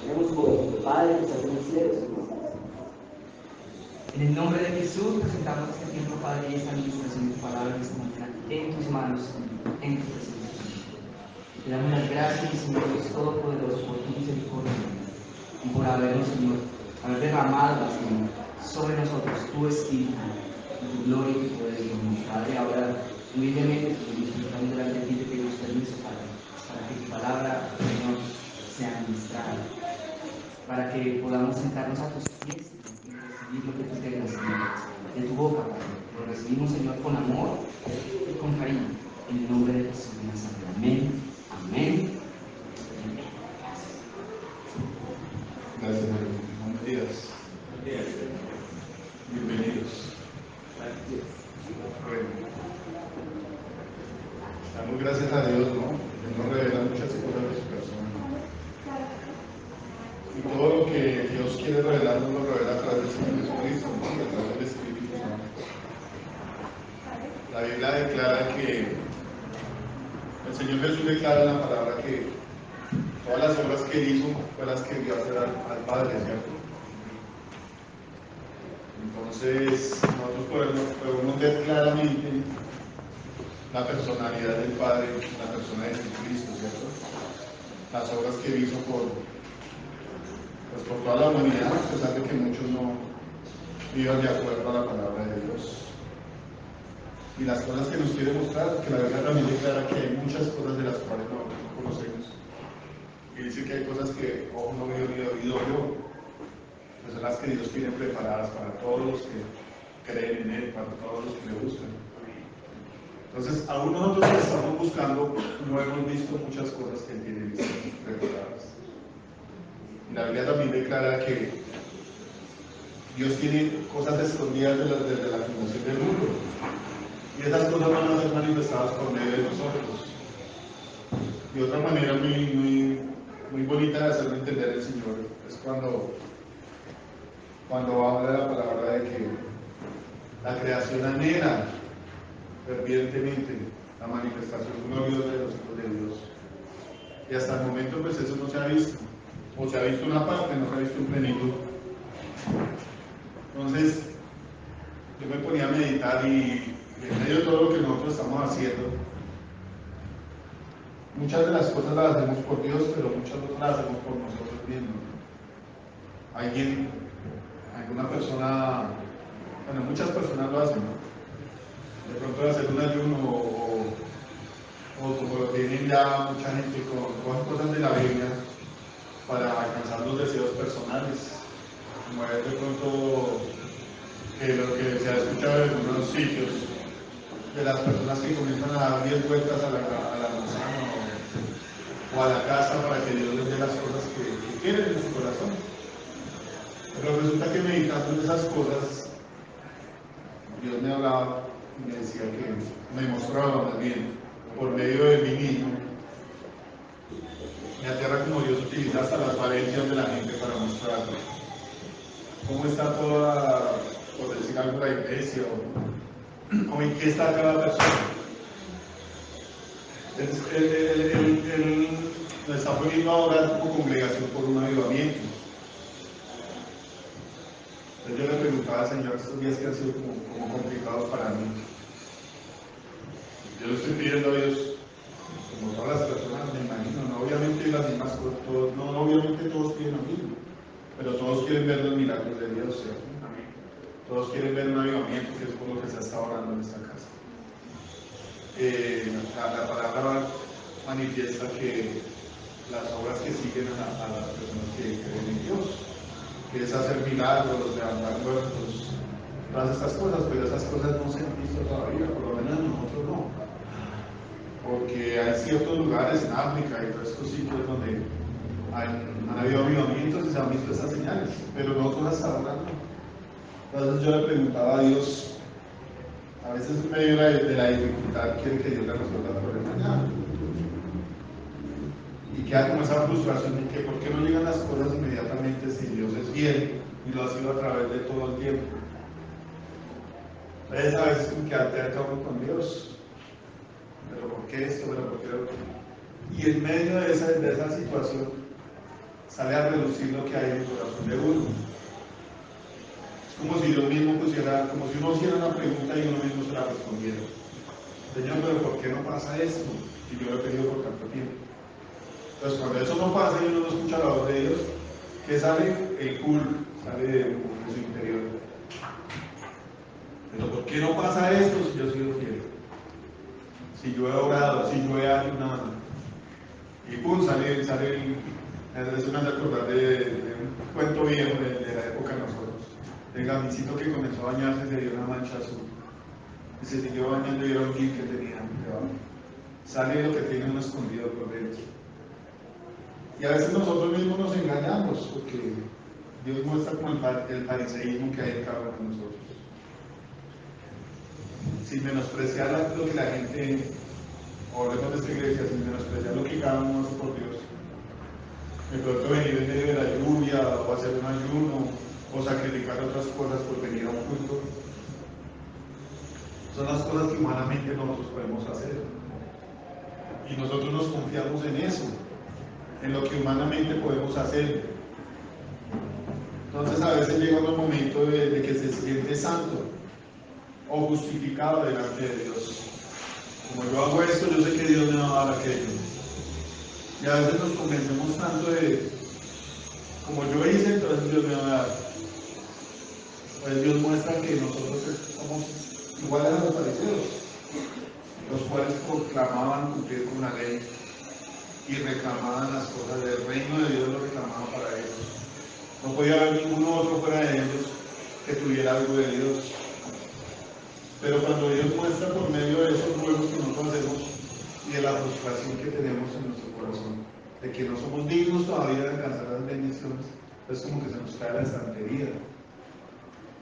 Tenemos un poquito, Padre, que estás en el cielo. En el nombre de Jesús presentamos este tiempo, Padre, y esta administración de tu palabra en esta mañana en tus manos, en tu presencia. Te damos las gracias, Señor Dios Todopoderoso, por tu misericordia y por habernos, Señor, haber derramado, Señor, sobre nosotros tu espíritu, tu gloria y tu poder, Señor. Padre, ahora humildemente, estamos delante de ti, te pedimos permiso, Padre, para que tu palabra, Señor, sea ministrada, para que podamos sentarnos a tus pies y recibir lo que tú tengas, Señor, de tu boca, Padre. Lo recibimos, Señor, con amor y con cariño, en el nombre de Jesús de Nazaret. Amén, amén. Gracias, hermano. Buenos días. Bienvenidos. Bueno, damos gracias a Dios, ¿no? Que nos revela muchas cosas de su persona. Y todo lo que Dios quiere revelar, nos lo revela a través del Señor Jesucristo, ¿no? Y a través del Espíritu Santo. La Biblia declara que el Señor Jesús declara en la palabra que todas las obras que hizo fue las que dio a hacer al Padre, ¿cierto? Entonces, nosotros podemos ver claramente la personalidad del Padre, la persona de Jesucristo, ¿cierto? Las obras que hizo por toda la humanidad, a pesar de que muchos no vivan de acuerdo a la palabra de Dios. Y las cosas que nos quiere mostrar, que la Biblia también declara que hay muchas cosas de las cuales no conocemos. Y dice que hay cosas que ojo no vio ni oído yo, pues son las que Dios tiene preparadas para todos los que creen en Él, para todos los que le buscan. Entonces, aún nosotros que estamos buscando, no hemos visto muchas cosas que Él tiene listas preparadas. Y la Biblia también declara que Dios tiene cosas escondidas desde la fundación del mundo. Y esas cosas van a ser manifestadas por medio de nosotros. Y otra manera muy bonita de hacerlo entender el Señor es cuando habla de la palabra de que la creación anhela fervientemente la manifestación gloriosa de los hijos de Dios. Y hasta el momento pues eso no se ha visto. O se ha visto una parte, no se ha visto en plenitud. Entonces, yo me ponía a meditar y en medio de todo lo que nosotros estamos haciendo, muchas de las cosas las hacemos por Dios, pero muchas otras las hacemos por nosotros mismos. Alguna persona, bueno, muchas personas lo hacen, ¿no? De pronto hacer un ayuno o como lo tienen ya mucha gente con cosas de la Biblia para alcanzar los deseos personales, como es de pronto que lo que se ha escuchado en algunos sitios de las personas que comienzan a dar 10 vueltas a la manzana o a la casa para que Dios les dé las cosas que quieren en su corazón. Pero resulta que meditando en esas cosas, Dios me hablaba y me decía que me mostraba más bien por medio de mí mismo. Me aterra como Dios utiliza hasta las falencias de la gente para mostrarlo. Cómo está toda, por decir algo, la iglesia o en qué está cada persona. Él nos está poniendo ahora como congregación por un avivamiento. Entonces yo le preguntaba al Señor estos días que han sido como complicados para mí. Yo le estoy pidiendo a Dios, como todas las personas, me imagino, no obviamente las mismas cosas, no obviamente todos quieren lo mismo, pero todos quieren ver los milagros de Dios, ¿cierto? Todos quieren ver un avivamiento, que es por lo que se está orando en esta casa. La palabra manifiesta que las obras que siguen a las personas que creen en Dios, que es hacer milagros, levantar muertos, todas estas cosas, pero esas cosas no se han visto todavía, por lo menos nosotros no. Porque hay ciertos lugares en África y todos estos sitios donde han habido avivamientos y se han visto estas señales, pero nosotros hasta ahora no. Entonces yo le preguntaba a Dios, a veces en medio de la dificultad quiere que Dios le resuelva el problema ya. Y queda como esa frustración de que ¿por qué no llegan las cosas inmediatamente si Dios es fiel y lo ha sido a través de todo el tiempo? Entonces a veces como que alterca uno con Dios. qué esto? Pero ¿por qué lo otro? Y en medio de esa situación sale a relucir lo que hay en el corazón de uno. Es como si Dios mismo pusiera, como si uno hiciera una pregunta y uno mismo se la respondiera. Señor, pero ¿por qué no pasa esto? Y yo lo he pedido por tanto tiempo. Entonces, cuando eso no pasa y uno no escucha la voz de Dios, ¿qué sale? El culto, sale de su interior. Pero ¿por qué no pasa esto si yo he sido fiel? Si yo he orado, si yo he ayunado. Y pum, sale es una de acordar de un cuento viejo de la época de nosotros. El gamisito que comenzó a bañarse se dio una mancha azul. Y se siguió bañando y era un gil que tenía debajo. Sale lo que tiene uno escondido por dentro. Y a veces nosotros mismos nos engañamos, porque Dios muestra como el fariseísmo que hay en cada uno de nosotros. Sin menospreciar lo que la gente, o hablemos de esta iglesia, sin menospreciar lo que cada uno hace por Dios. De pronto venir en medio de la lluvia, o hacer un ayuno, o sacrificar otras cosas por venir a un culto. Son las cosas que humanamente nosotros podemos hacer. Y nosotros nos confiamos en eso, en lo que humanamente podemos hacer. Entonces a veces llega un momento de que se siente santo o justificado delante de Dios. Como yo hago esto, yo sé que Dios me va a dar aquello. Y a veces nos convencemos tanto de, como yo hice, entonces Dios me va a dar. Pues Dios muestra que nosotros somos iguales a los fariseos, los cuales proclamaban cumplir con la ley y reclamaban las cosas del reino de Dios, lo reclamaban para ellos. No podía haber ninguno otro fuera de ellos que tuviera algo de Dios. Pero cuando Dios muestra por medio de esos ruegos que nosotros hacemos y de la frustración que tenemos en nuestro corazón, de que no somos dignos todavía de alcanzar las bendiciones, es como que se nos cae la estantería.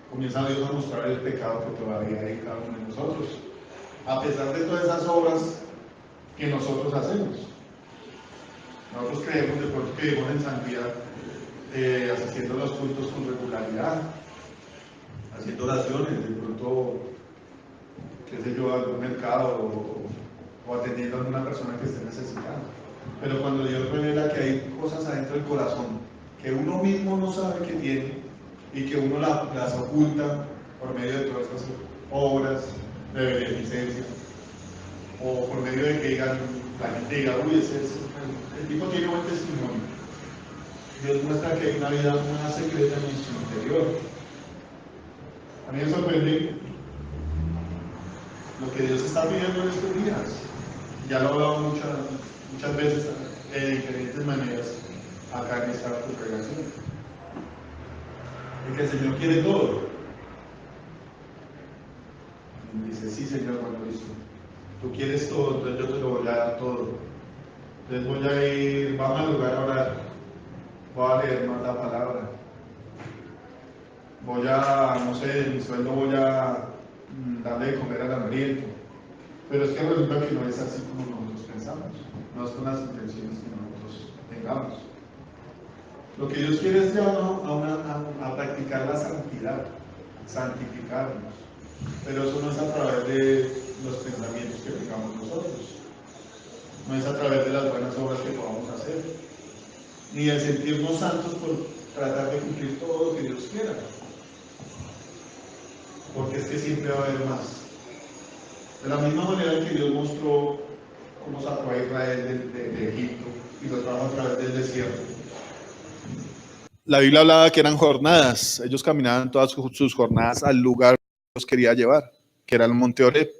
Comienza Dios a mostrar el pecado que todavía hay en cada uno de nosotros, a pesar de todas esas obras que nosotros hacemos. Nosotros creemos de pronto que vivimos en santidad, asistiendo a los cultos con regularidad, haciendo oraciones, de pronto, qué sé yo, algún mercado o atendiendo a alguna persona que esté necesitando. Pero cuando Dios revela que hay cosas adentro del corazón que uno mismo no sabe que tiene y que uno las oculta por medio de todas esas obras de beneficencia, o por medio de que digan, la gente diga, uy, el tipo tiene buen testimonio. Dios muestra que hay una vida más secreta en nuestro interior. A mí me sorprende lo que Dios está pidiendo en estos días. Ya lo he hablado muchas veces de diferentes maneras acá en esta congregación. Y que el Señor quiere todo. Y dice, sí, Señor, cuando listo. Tú quieres todo, entonces yo te lo voy a dar todo. Entonces voy a ir, vamos al lugar a orar. Voy a leer más la palabra. Voy a, no sé, mi sueldo voy a darle de comer al hambriento. Pero es que resulta que no es así como nosotros pensamos. No es con las intenciones que nosotros tengamos. Lo que Dios quiere es llevarnos a practicar la santidad, santificarnos. Pero eso no es a través de los pensamientos que tengamos nosotros. No es a través de las buenas obras que podamos hacer. Ni de sentirnos santos por tratar de cumplir todo lo que Dios quiera. Porque es que siempre va a haber más. De la misma manera en que Dios mostró cómo sacó a Israel de Egipto y lo trajo a través del desierto. La Biblia hablaba que eran jornadas. Ellos caminaban todas sus jornadas al lugar que Dios quería llevar, que era el monte Horeb.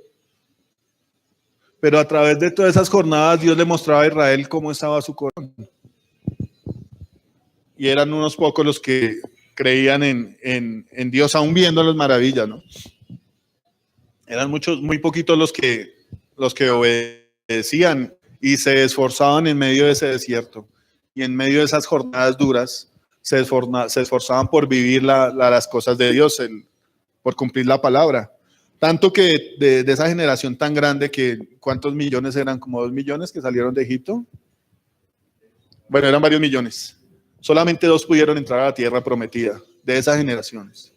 Pero a través de todas esas jornadas Dios le mostraba a Israel cómo estaba su corazón. Y eran unos pocos los que creían en Dios, aún viendo las maravillas, ¿no? Eran muy poquitos los que obedecían y se esforzaban en medio de ese desierto. Y en medio de esas jornadas duras, se esforzaban por vivir las cosas de Dios, por cumplir la palabra. Tanto que de esa generación tan grande, que ¿cuántos millones eran? Como 2 millones que salieron de Egipto. Bueno, eran varios millones. Solamente 2 pudieron entrar a la tierra prometida, de esas generaciones.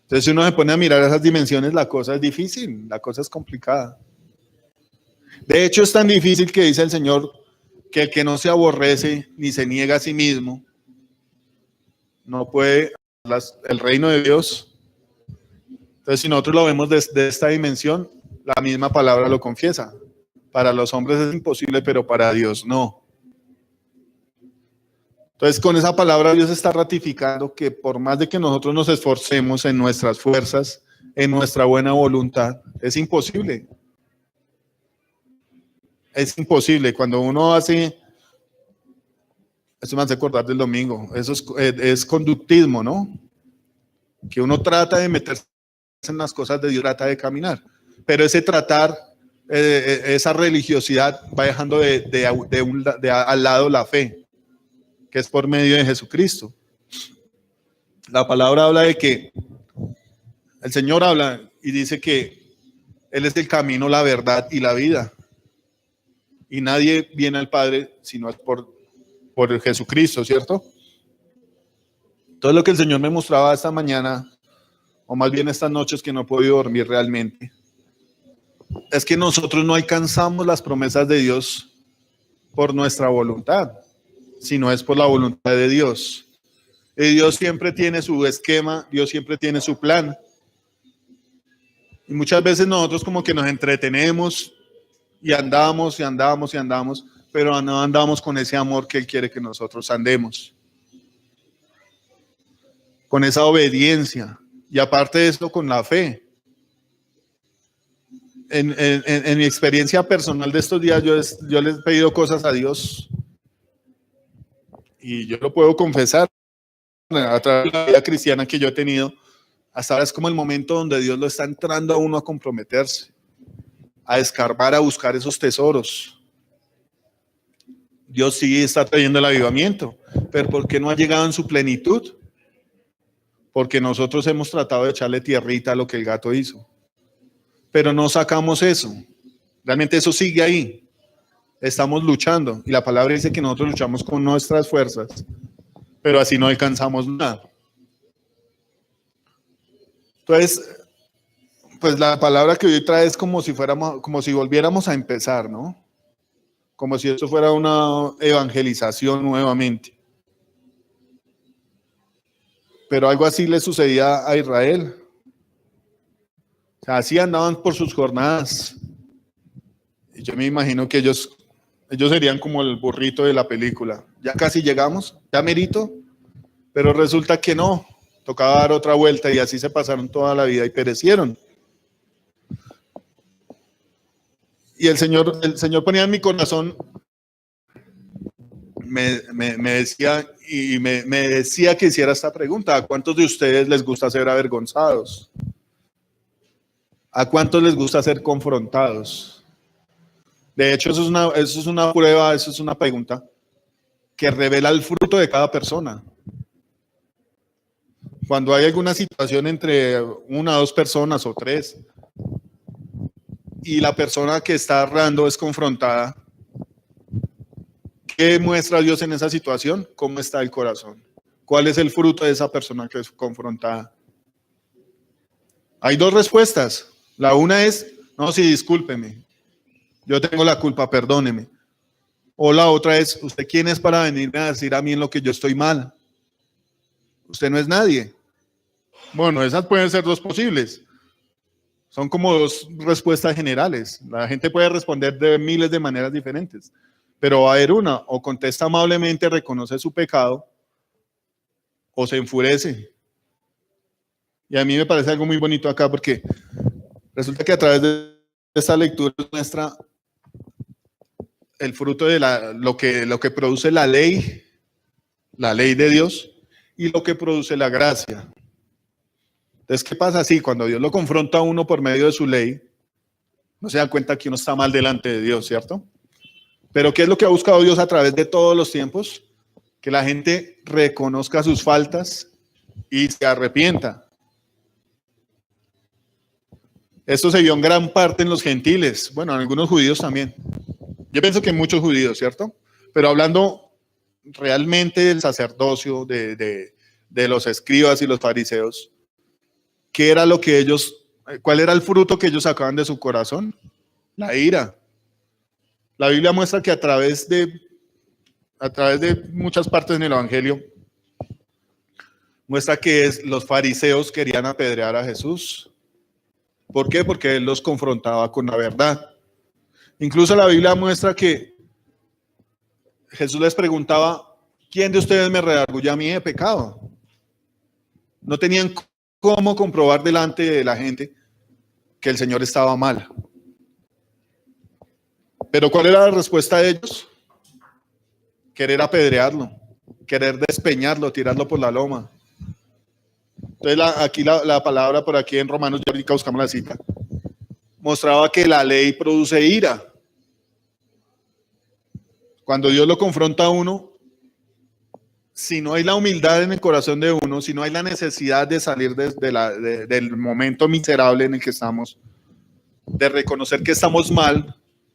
Entonces, si uno se pone a mirar esas dimensiones, la cosa es difícil, la cosa es complicada. De hecho, es tan difícil que dice el Señor que el que no se aborrece ni se niega a sí mismo no puede el reino de Dios. Entonces, si nosotros lo vemos desde esta dimensión, la misma palabra lo confiesa. Para los hombres es imposible, pero para Dios no. Entonces, con esa palabra Dios está ratificando que por más de que nosotros nos esforcemos en nuestras fuerzas, en nuestra buena voluntad, es imposible. Es imposible. Cuando uno hace, esto me hace acordar del domingo, eso es conductismo, ¿no? Que uno trata de meterse en las cosas de Dios, trata de caminar. Pero ese tratar, esa religiosidad va dejando al lado la fe, que es por medio de Jesucristo. La palabra habla de que el Señor habla y dice que Él es el camino, la verdad y la vida. Y nadie viene al Padre sino es por Jesucristo, ¿cierto? Todo lo que el Señor me mostraba esta mañana, o más bien estas noches que no he podido dormir realmente, es que nosotros no alcanzamos las promesas de Dios por nuestra voluntad, sino es por la voluntad de Dios. Y Dios siempre tiene su esquema, Dios siempre tiene su plan. Y muchas veces nosotros como que nos entretenemos y andamos, pero no andamos con ese amor que Él quiere que nosotros andemos. Con esa obediencia. Y aparte de eso, con la fe. En mi experiencia personal de estos días, yo les he pedido cosas a Dios. Y yo lo puedo confesar a través de la vida cristiana que yo he tenido. Hasta ahora es como el momento donde Dios lo está entrando a uno a comprometerse, a escarbar, a buscar esos tesoros. Dios sí está trayendo el avivamiento, pero ¿por qué no ha llegado en su plenitud? Porque nosotros hemos tratado de echarle tierrita a lo que el gato hizo, pero no sacamos eso. Realmente eso sigue ahí. Estamos luchando y la palabra dice que nosotros luchamos con nuestras fuerzas, pero así no alcanzamos nada. Entonces, pues la palabra que hoy trae es como si volviéramos a empezar, ¿no? Como si esto fuera una evangelización nuevamente. Pero algo así le sucedía a Israel. O sea, así andaban por sus jornadas. Y yo me imagino que ellos serían como el burrito de la película. Ya casi llegamos, ya merito, pero resulta que no. Tocaba dar otra vuelta y así se pasaron toda la vida y perecieron. Y el Señor ponía en mi corazón, me decía que hiciera esta pregunta: ¿a cuántos de ustedes les gusta ser avergonzados? ¿A cuántos les gusta ser confrontados? De hecho, eso es una prueba, eso es una pregunta que revela el fruto de cada persona. Cuando hay alguna situación entre una o dos personas o tres, y la persona que está errando es confrontada, ¿qué muestra Dios en esa situación? ¿Cómo está el corazón? ¿Cuál es el fruto de esa persona que es confrontada? Hay dos respuestas. La una es: no, sí, discúlpeme, yo tengo la culpa, perdóneme. O la otra es: ¿usted quién es para venirme a decir a mí en lo que yo estoy mal? Usted no es nadie. Bueno, esas pueden ser dos posibles. Son como dos respuestas generales. La gente puede responder de miles de maneras diferentes, pero va a haber una: o contesta amablemente, reconoce su pecado, o se enfurece. Y a mí me parece algo muy bonito acá, porque resulta que a través de esta lectura muestra el fruto de lo que produce la ley de Dios, y lo que produce la gracia. Entonces, ¿qué pasa? Sí, cuando Dios lo confronta a uno por medio de su ley, no se da cuenta que uno está mal delante de Dios, ¿cierto? Pero ¿qué es lo que ha buscado Dios a través de todos los tiempos? Que la gente reconozca sus faltas y se arrepienta. Esto se vio en gran parte en los gentiles, bueno, en algunos judíos también. Yo pienso que en muchos judíos, ¿cierto? Pero hablando realmente del sacerdocio, de los escribas y los fariseos, ¿qué era lo que cuál era el fruto que ellos sacaban de su corazón? La ira. La Biblia muestra que a través de muchas partes en el Evangelio, muestra que los fariseos querían apedrear a Jesús. ¿Por qué? Porque él los confrontaba con la verdad. Incluso la Biblia muestra que Jesús les preguntaba, ¿quién de ustedes me redarguye a mí de pecado? No tenían cómo comprobar delante de la gente que el Señor estaba mal. Pero ¿cuál era la respuesta de ellos? Querer apedrearlo, querer despeñarlo, tirarlo por la loma. Entonces aquí la palabra por aquí en Romanos, ya ahorita buscamos la cita, mostraba que la ley produce ira. Cuando Dios lo confronta a uno, si no hay la humildad en el corazón de uno, si no hay la necesidad de salir del momento miserable en el que estamos, de reconocer que estamos mal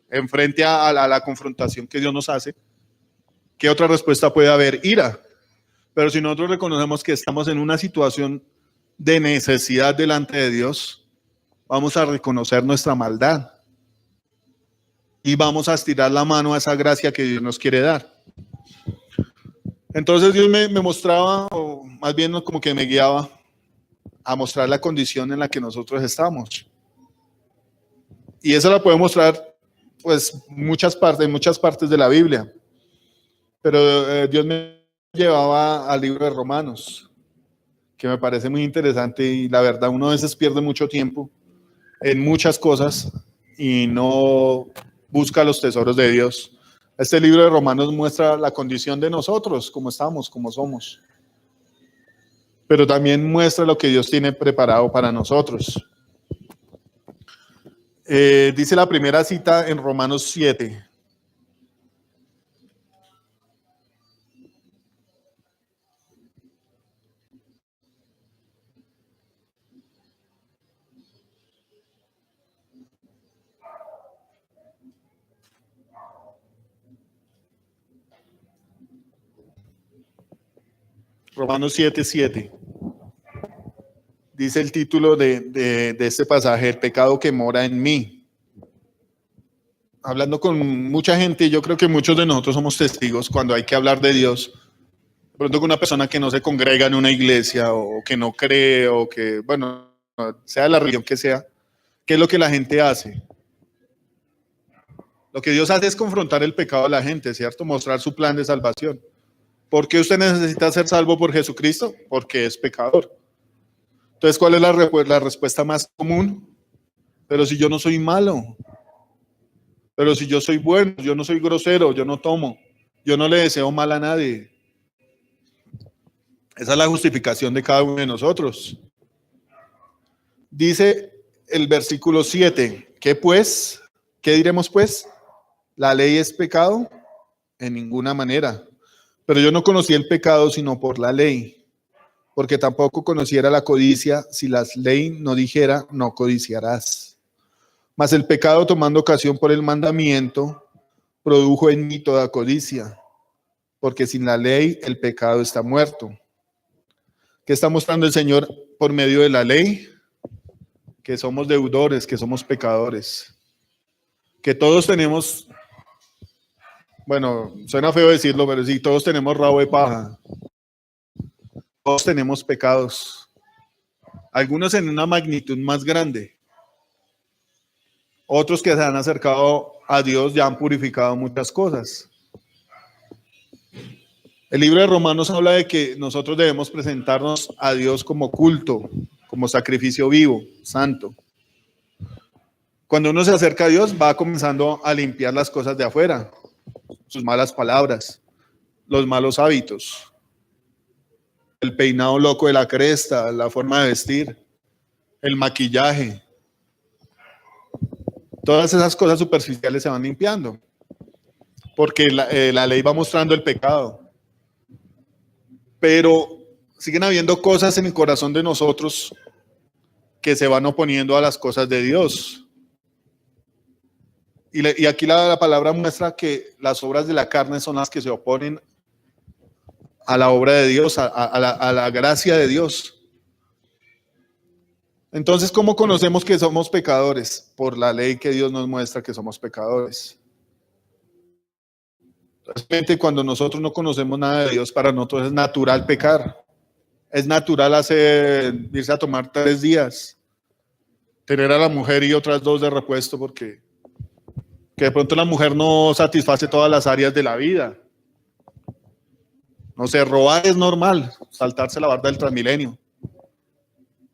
en frente a la confrontación que Dios nos hace, ¿qué otra respuesta puede haber? Ira. Pero si nosotros reconocemos que estamos en una situación de necesidad delante de Dios, vamos a reconocer nuestra maldad y vamos a estirar la mano a esa gracia que Dios nos quiere dar. Entonces Dios me mostraba, o más bien como que me guiaba a mostrar la condición en la que nosotros estamos. Y eso la puede mostrar pues en muchas partes de la Biblia. Pero Dios me llevaba al libro de Romanos, que me parece muy interesante y la verdad uno a veces pierde mucho tiempo en muchas cosas y no busca los tesoros de Dios. Este libro de Romanos muestra la condición de nosotros, cómo estamos, cómo somos. Pero también muestra lo que Dios tiene preparado para nosotros. Dice la primera cita en Romanos 7. Romanos 7:7. Dice el título de este pasaje, el pecado que mora en mí. Hablando con mucha gente, yo creo que muchos de nosotros somos testigos cuando hay que hablar de Dios. De pronto con una persona que no se congrega en una iglesia o que no cree o que, bueno, sea la religión que sea, ¿qué es lo que la gente hace? Lo que Dios hace es confrontar el pecado de la gente, ¿cierto? Mostrar su plan de salvación. ¿Por qué usted necesita ser salvo por Jesucristo? Porque es pecador. Entonces, ¿cuál es la respuesta más común? Pero si yo no soy malo, pero si yo soy bueno, yo no soy grosero, yo no tomo, yo no le deseo mal a nadie. Esa es la justificación de cada uno de nosotros. Dice el versículo 7, ¿qué pues? ¿Qué diremos pues? ¿La ley es pecado? En ninguna manera. Pero yo no conocí el pecado sino por la ley, porque tampoco conociera la codicia si la ley no dijera, no codiciarás. Mas el pecado, tomando ocasión por el mandamiento, produjo en mí toda codicia, porque sin la ley el pecado está muerto. ¿Qué está mostrando el Señor por medio de la ley? Que somos deudores, que somos pecadores, que todos tenemos, bueno, suena feo decirlo, pero sí, todos tenemos rabo de paja, todos tenemos pecados, algunos en una magnitud más grande, otros que se han acercado a Dios ya han purificado muchas cosas. El libro de Romanos habla de que nosotros debemos presentarnos a Dios como culto, como sacrificio vivo, santo. Cuando uno se acerca a Dios, va comenzando a limpiar las cosas de afuera, sus malas palabras, los malos hábitos, el peinado loco de la cresta, la forma de vestir, el maquillaje. Todas esas cosas superficiales se van limpiando, porque la ley va mostrando el pecado. Pero siguen habiendo cosas en el corazón de nosotros que se van oponiendo a las cosas de Dios. Y aquí la palabra muestra que las obras de la carne son las que se oponen a la obra de Dios, a la gracia de Dios. Entonces, ¿cómo conocemos que somos pecadores? Por la ley que Dios nos muestra que somos pecadores. Realmente cuando nosotros no conocemos nada de Dios, para nosotros es natural pecar. Es natural irse a tomar 3 días, tener a la mujer y otras 2 de repuesto, porque que de pronto la mujer no satisface todas las áreas de la vida. No sé, robar es normal, saltarse la barda del Transmilenio.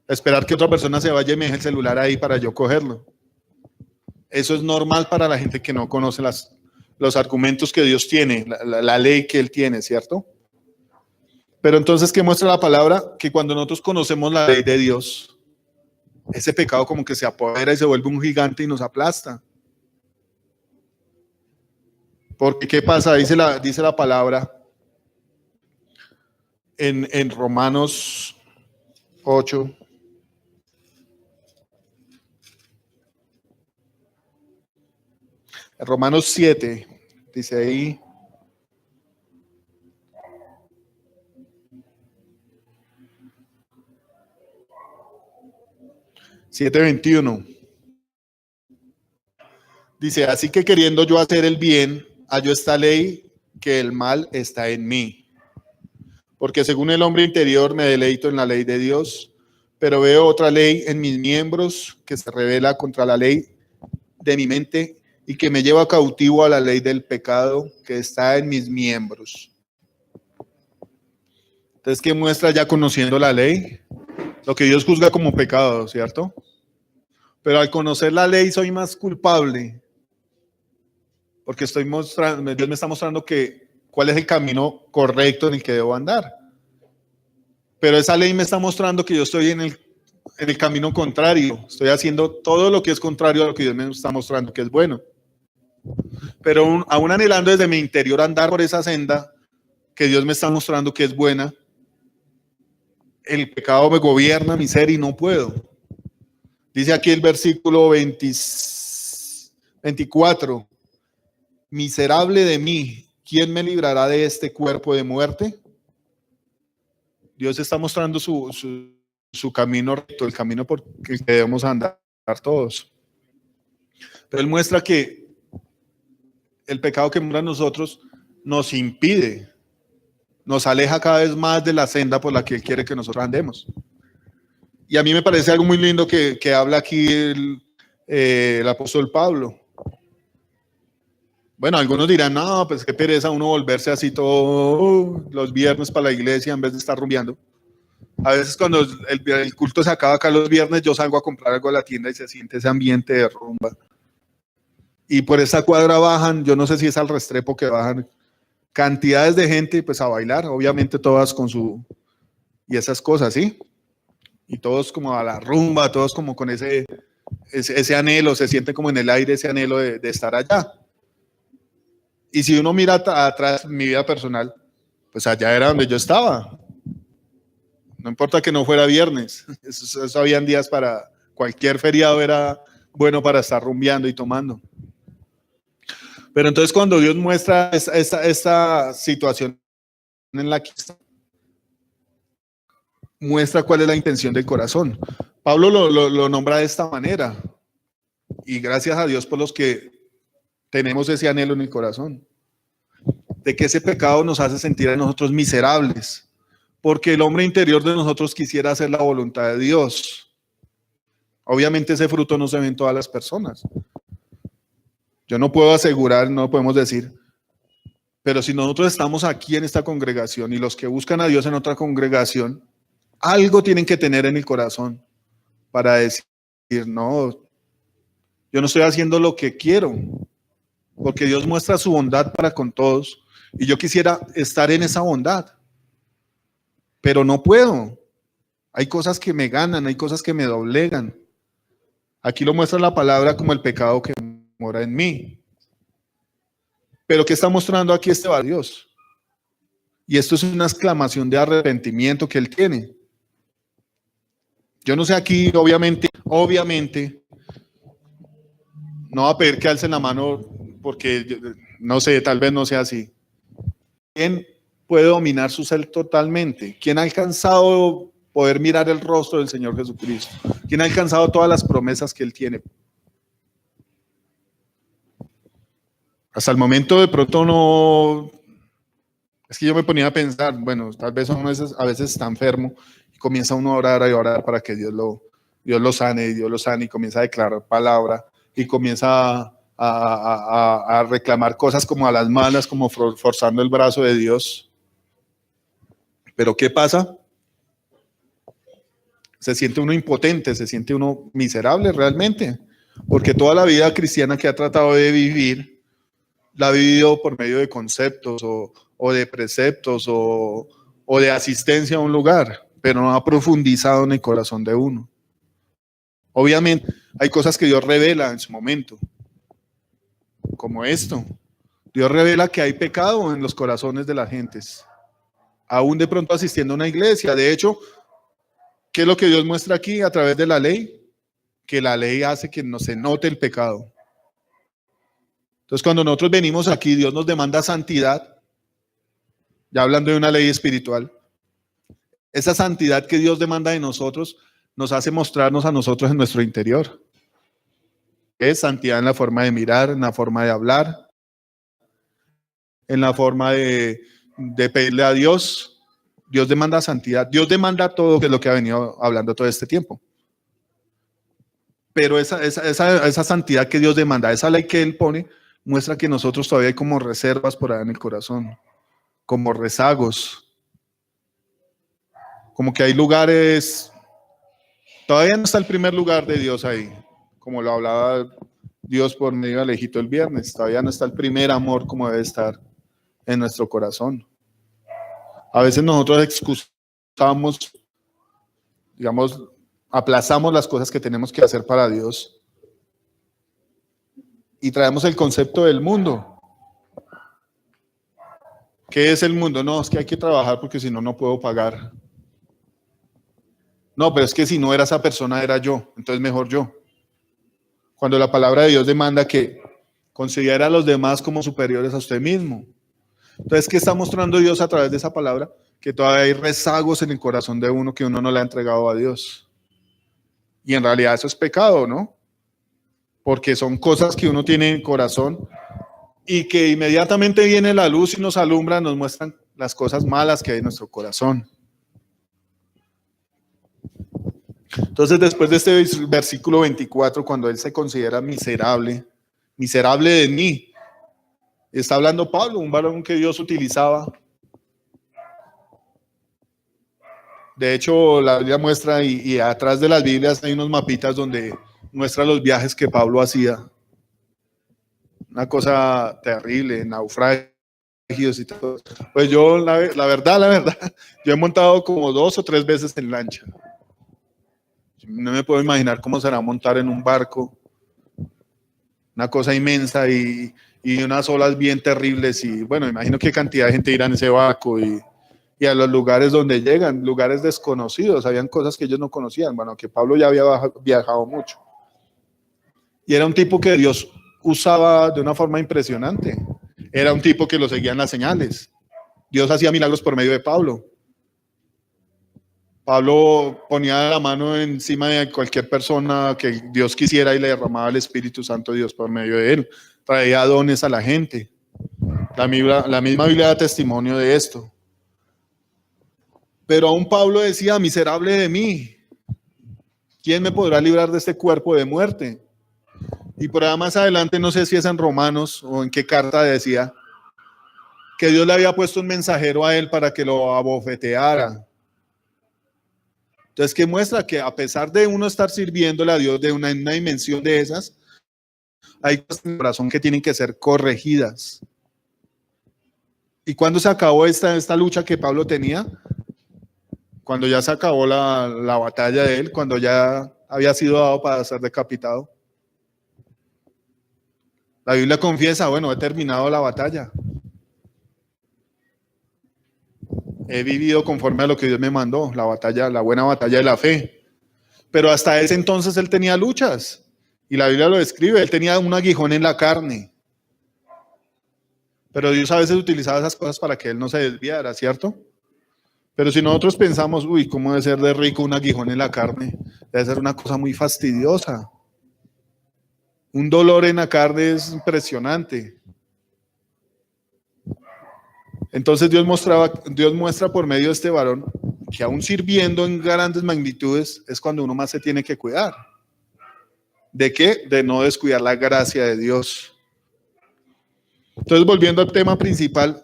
Esperar que otra persona se vaya y me deje el celular ahí para yo cogerlo. Eso es normal para la gente que no conoce los argumentos que Dios tiene, la ley que Él tiene, ¿cierto? Pero entonces, ¿qué muestra la palabra? Que cuando nosotros conocemos la ley de Dios, ese pecado como que se apodera y se vuelve un gigante y nos aplasta. Porque, ¿qué pasa? Dice la palabra en Romanos 8. En Romanos 7, dice ahí. (7:21) dice, así que queriendo yo hacer el bien, hallo esta ley, que el mal está en mí. Porque según el hombre interior me deleito en la ley de Dios, pero veo otra ley en mis miembros que se revela contra la ley de mi mente y que me lleva cautivo a la ley del pecado que está en mis miembros. Entonces, ¿qué muestra ya conociendo la ley? Lo que Dios juzga como pecado, ¿cierto? Pero al conocer la ley soy más culpable, porque Dios me está mostrando cuál es el camino correcto en el que debo andar. Pero esa ley me está mostrando que yo estoy en el camino contrario. Estoy haciendo todo lo que es contrario a lo que Dios me está mostrando que es bueno. Pero aún anhelando desde mi interior andar por esa senda que Dios me está mostrando que es buena, el pecado me gobierna mi ser y no puedo. Dice aquí el versículo 24, miserable de mí, ¿quién me librará de este cuerpo de muerte? Dios está mostrando su camino recto, el camino por el que debemos andar todos. Pero Él muestra que el pecado que mora en nosotros nos impide, nos aleja cada vez más de la senda por la que Él quiere que nosotros andemos. Y a mí me parece algo muy lindo que habla aquí el apóstol Pablo. Bueno, algunos dirán, no, pues qué pereza uno volverse así todos los viernes para la iglesia en vez de estar rumbeando. A veces cuando el culto se acaba acá los viernes, yo salgo a comprar algo a la tienda y se siente ese ambiente de rumba. Y por esa cuadra bajan, yo no sé si es al Restrepo que bajan cantidades de gente pues a bailar, obviamente todas con y esas cosas, ¿sí? Y todos como a la rumba, todos como con ese anhelo, se siente como en el aire ese anhelo de estar allá. Y si uno mira atrás mi vida personal, pues allá era donde yo estaba. No importa que no fuera viernes, eso habían días para cualquier feriado, era bueno para estar rumbeando y tomando. Pero entonces cuando Dios muestra esta situación en la que está, muestra cuál es la intención del corazón. Pablo lo nombra de esta manera, y gracias a Dios por los que tenemos ese anhelo en el corazón, de que ese pecado nos hace sentir a nosotros miserables, porque el hombre interior de nosotros quisiera hacer la voluntad de Dios. Obviamente ese fruto no se ve en todas las personas. Yo no puedo asegurar, no podemos decir, pero si nosotros estamos aquí en esta congregación y los que buscan a Dios en otra congregación, algo tienen que tener en el corazón para decir, no, yo no estoy haciendo lo que quiero, porque Dios muestra su bondad para con todos y yo quisiera estar en esa bondad, pero no puedo. Hay cosas que me ganan, hay cosas que me doblegan. Aquí lo muestra la palabra como el pecado que mora en mí. Pero ¿qué está mostrando aquí este Dios? Y esto es una exclamación de arrepentimiento que Él tiene. Yo no sé aquí, obviamente, no va a pedir que alcen la mano porque, no sé, tal vez no sea así. ¿Quién puede dominar su ser totalmente? ¿Quién ha alcanzado poder mirar el rostro del Señor Jesucristo? ¿Quién ha alcanzado todas las promesas que Él tiene? Hasta el momento de pronto no, es que yo me ponía a pensar, bueno, tal vez a veces está enfermo y comienza uno a orar y orar para que Dios lo sane y comienza a declarar palabra y comienza a reclamar cosas como a las malas, como forzando el brazo de Dios. Pero ¿qué pasa? Se siente uno impotente, se siente uno miserable realmente, porque toda la vida cristiana que ha tratado de vivir la ha vivido por medio de conceptos o de preceptos o de asistencia a un lugar, pero no ha profundizado en el corazón de uno. Obviamente hay cosas que Dios revela en su momento, como esto. Dios revela que hay pecado en los corazones de las gentes, aún de pronto asistiendo a una iglesia. De hecho, ¿qué es lo que Dios muestra aquí a través de la ley? Que la ley hace que no se note el pecado. Entonces, cuando nosotros venimos aquí, Dios nos demanda santidad, ya hablando de una ley espiritual. Esa santidad que Dios demanda de nosotros nos hace mostrarnos a nosotros en nuestro interior. Es santidad en la forma de mirar, en la forma de hablar, en la forma de pedirle a Dios. Dios demanda santidad. Dios demanda todo, que es lo que ha venido hablando todo este tiempo. Pero esa santidad que Dios demanda, esa ley que Él pone, muestra que nosotros todavía hay como reservas por ahí en el corazón, como rezagos, como que hay lugares, todavía no está el primer lugar de Dios ahí, como lo hablaba Dios por medio de Alejito el viernes, todavía no está el primer amor como debe estar en nuestro corazón. A veces nosotros excusamos, digamos, aplazamos las cosas que tenemos que hacer para Dios y traemos el concepto del mundo. ¿Qué es el mundo? No, es que hay que trabajar porque si no, no puedo pagar. No, pero es que si no era esa persona, era yo, entonces mejor yo. Cuando la palabra de Dios demanda que considere a los demás como superiores a usted mismo. Entonces, ¿qué está mostrando Dios a través de esa palabra? Que todavía hay rezagos en el corazón de uno que uno no le ha entregado a Dios. Y en realidad eso es pecado, ¿no? Porque son cosas que uno tiene en el corazón y que inmediatamente viene la luz y nos alumbra, nos muestran las cosas malas que hay en nuestro corazón. Entonces, después de este versículo 24, cuando él se considera miserable, miserable de mí, está hablando Pablo, un varón que Dios utilizaba. De hecho, la Biblia muestra, y atrás de las Biblias hay unos mapitas donde muestra los viajes que Pablo hacía. Una cosa terrible, naufragios y todo. Pues yo, la verdad, yo he montado como 2 o 3 veces en lancha. No me puedo imaginar cómo será montar en un barco. Una cosa inmensa y unas olas bien terribles. Y bueno, imagino qué cantidad de gente irá en ese barco y a los lugares donde llegan, lugares desconocidos. Habían cosas que ellos no conocían. Bueno, que Pablo ya había viajado mucho. Y era un tipo que Dios usaba de una forma impresionante. Era un tipo que lo seguían las señales. Dios hacía milagros por medio de Pablo. Pablo ponía la mano encima de cualquier persona que Dios quisiera y le derramaba el Espíritu Santo de Dios por medio de él. Traía dones a la gente. La misma Biblia da testimonio de esto. Pero aún Pablo decía, miserable de mí, ¿quién me podrá librar de este cuerpo de muerte? Y por allá más adelante, no sé si es en Romanos o en qué carta decía, que Dios le había puesto un mensajero a él para que lo abofeteara. Entonces, ¿qué muestra? Que a pesar de uno estar sirviéndole a Dios de una dimensión de esas, hay cosas en el corazón que tienen que ser corregidas. ¿Y cuándo se acabó esta lucha que Pablo tenía? Cuando ya se acabó la batalla de él, cuando ya había sido dado para ser decapitado. La Biblia confiesa, bueno, he terminado la batalla. He vivido conforme a lo que Dios me mandó, la batalla, la buena batalla de la fe. Pero hasta ese entonces él tenía luchas. Y la Biblia lo describe, él tenía un aguijón en la carne. Pero Dios a veces utilizaba esas cosas para que él no se desviara, ¿cierto? Pero si nosotros pensamos, uy, ¿cómo debe ser de rico un aguijón en la carne? Debe ser una cosa muy fastidiosa. Un dolor en la carne es impresionante. Entonces Dios muestra por medio de este varón que aún sirviendo en grandes magnitudes es cuando uno más se tiene que cuidar. ¿De qué? De no descuidar la gracia de Dios. Entonces, volviendo al tema principal,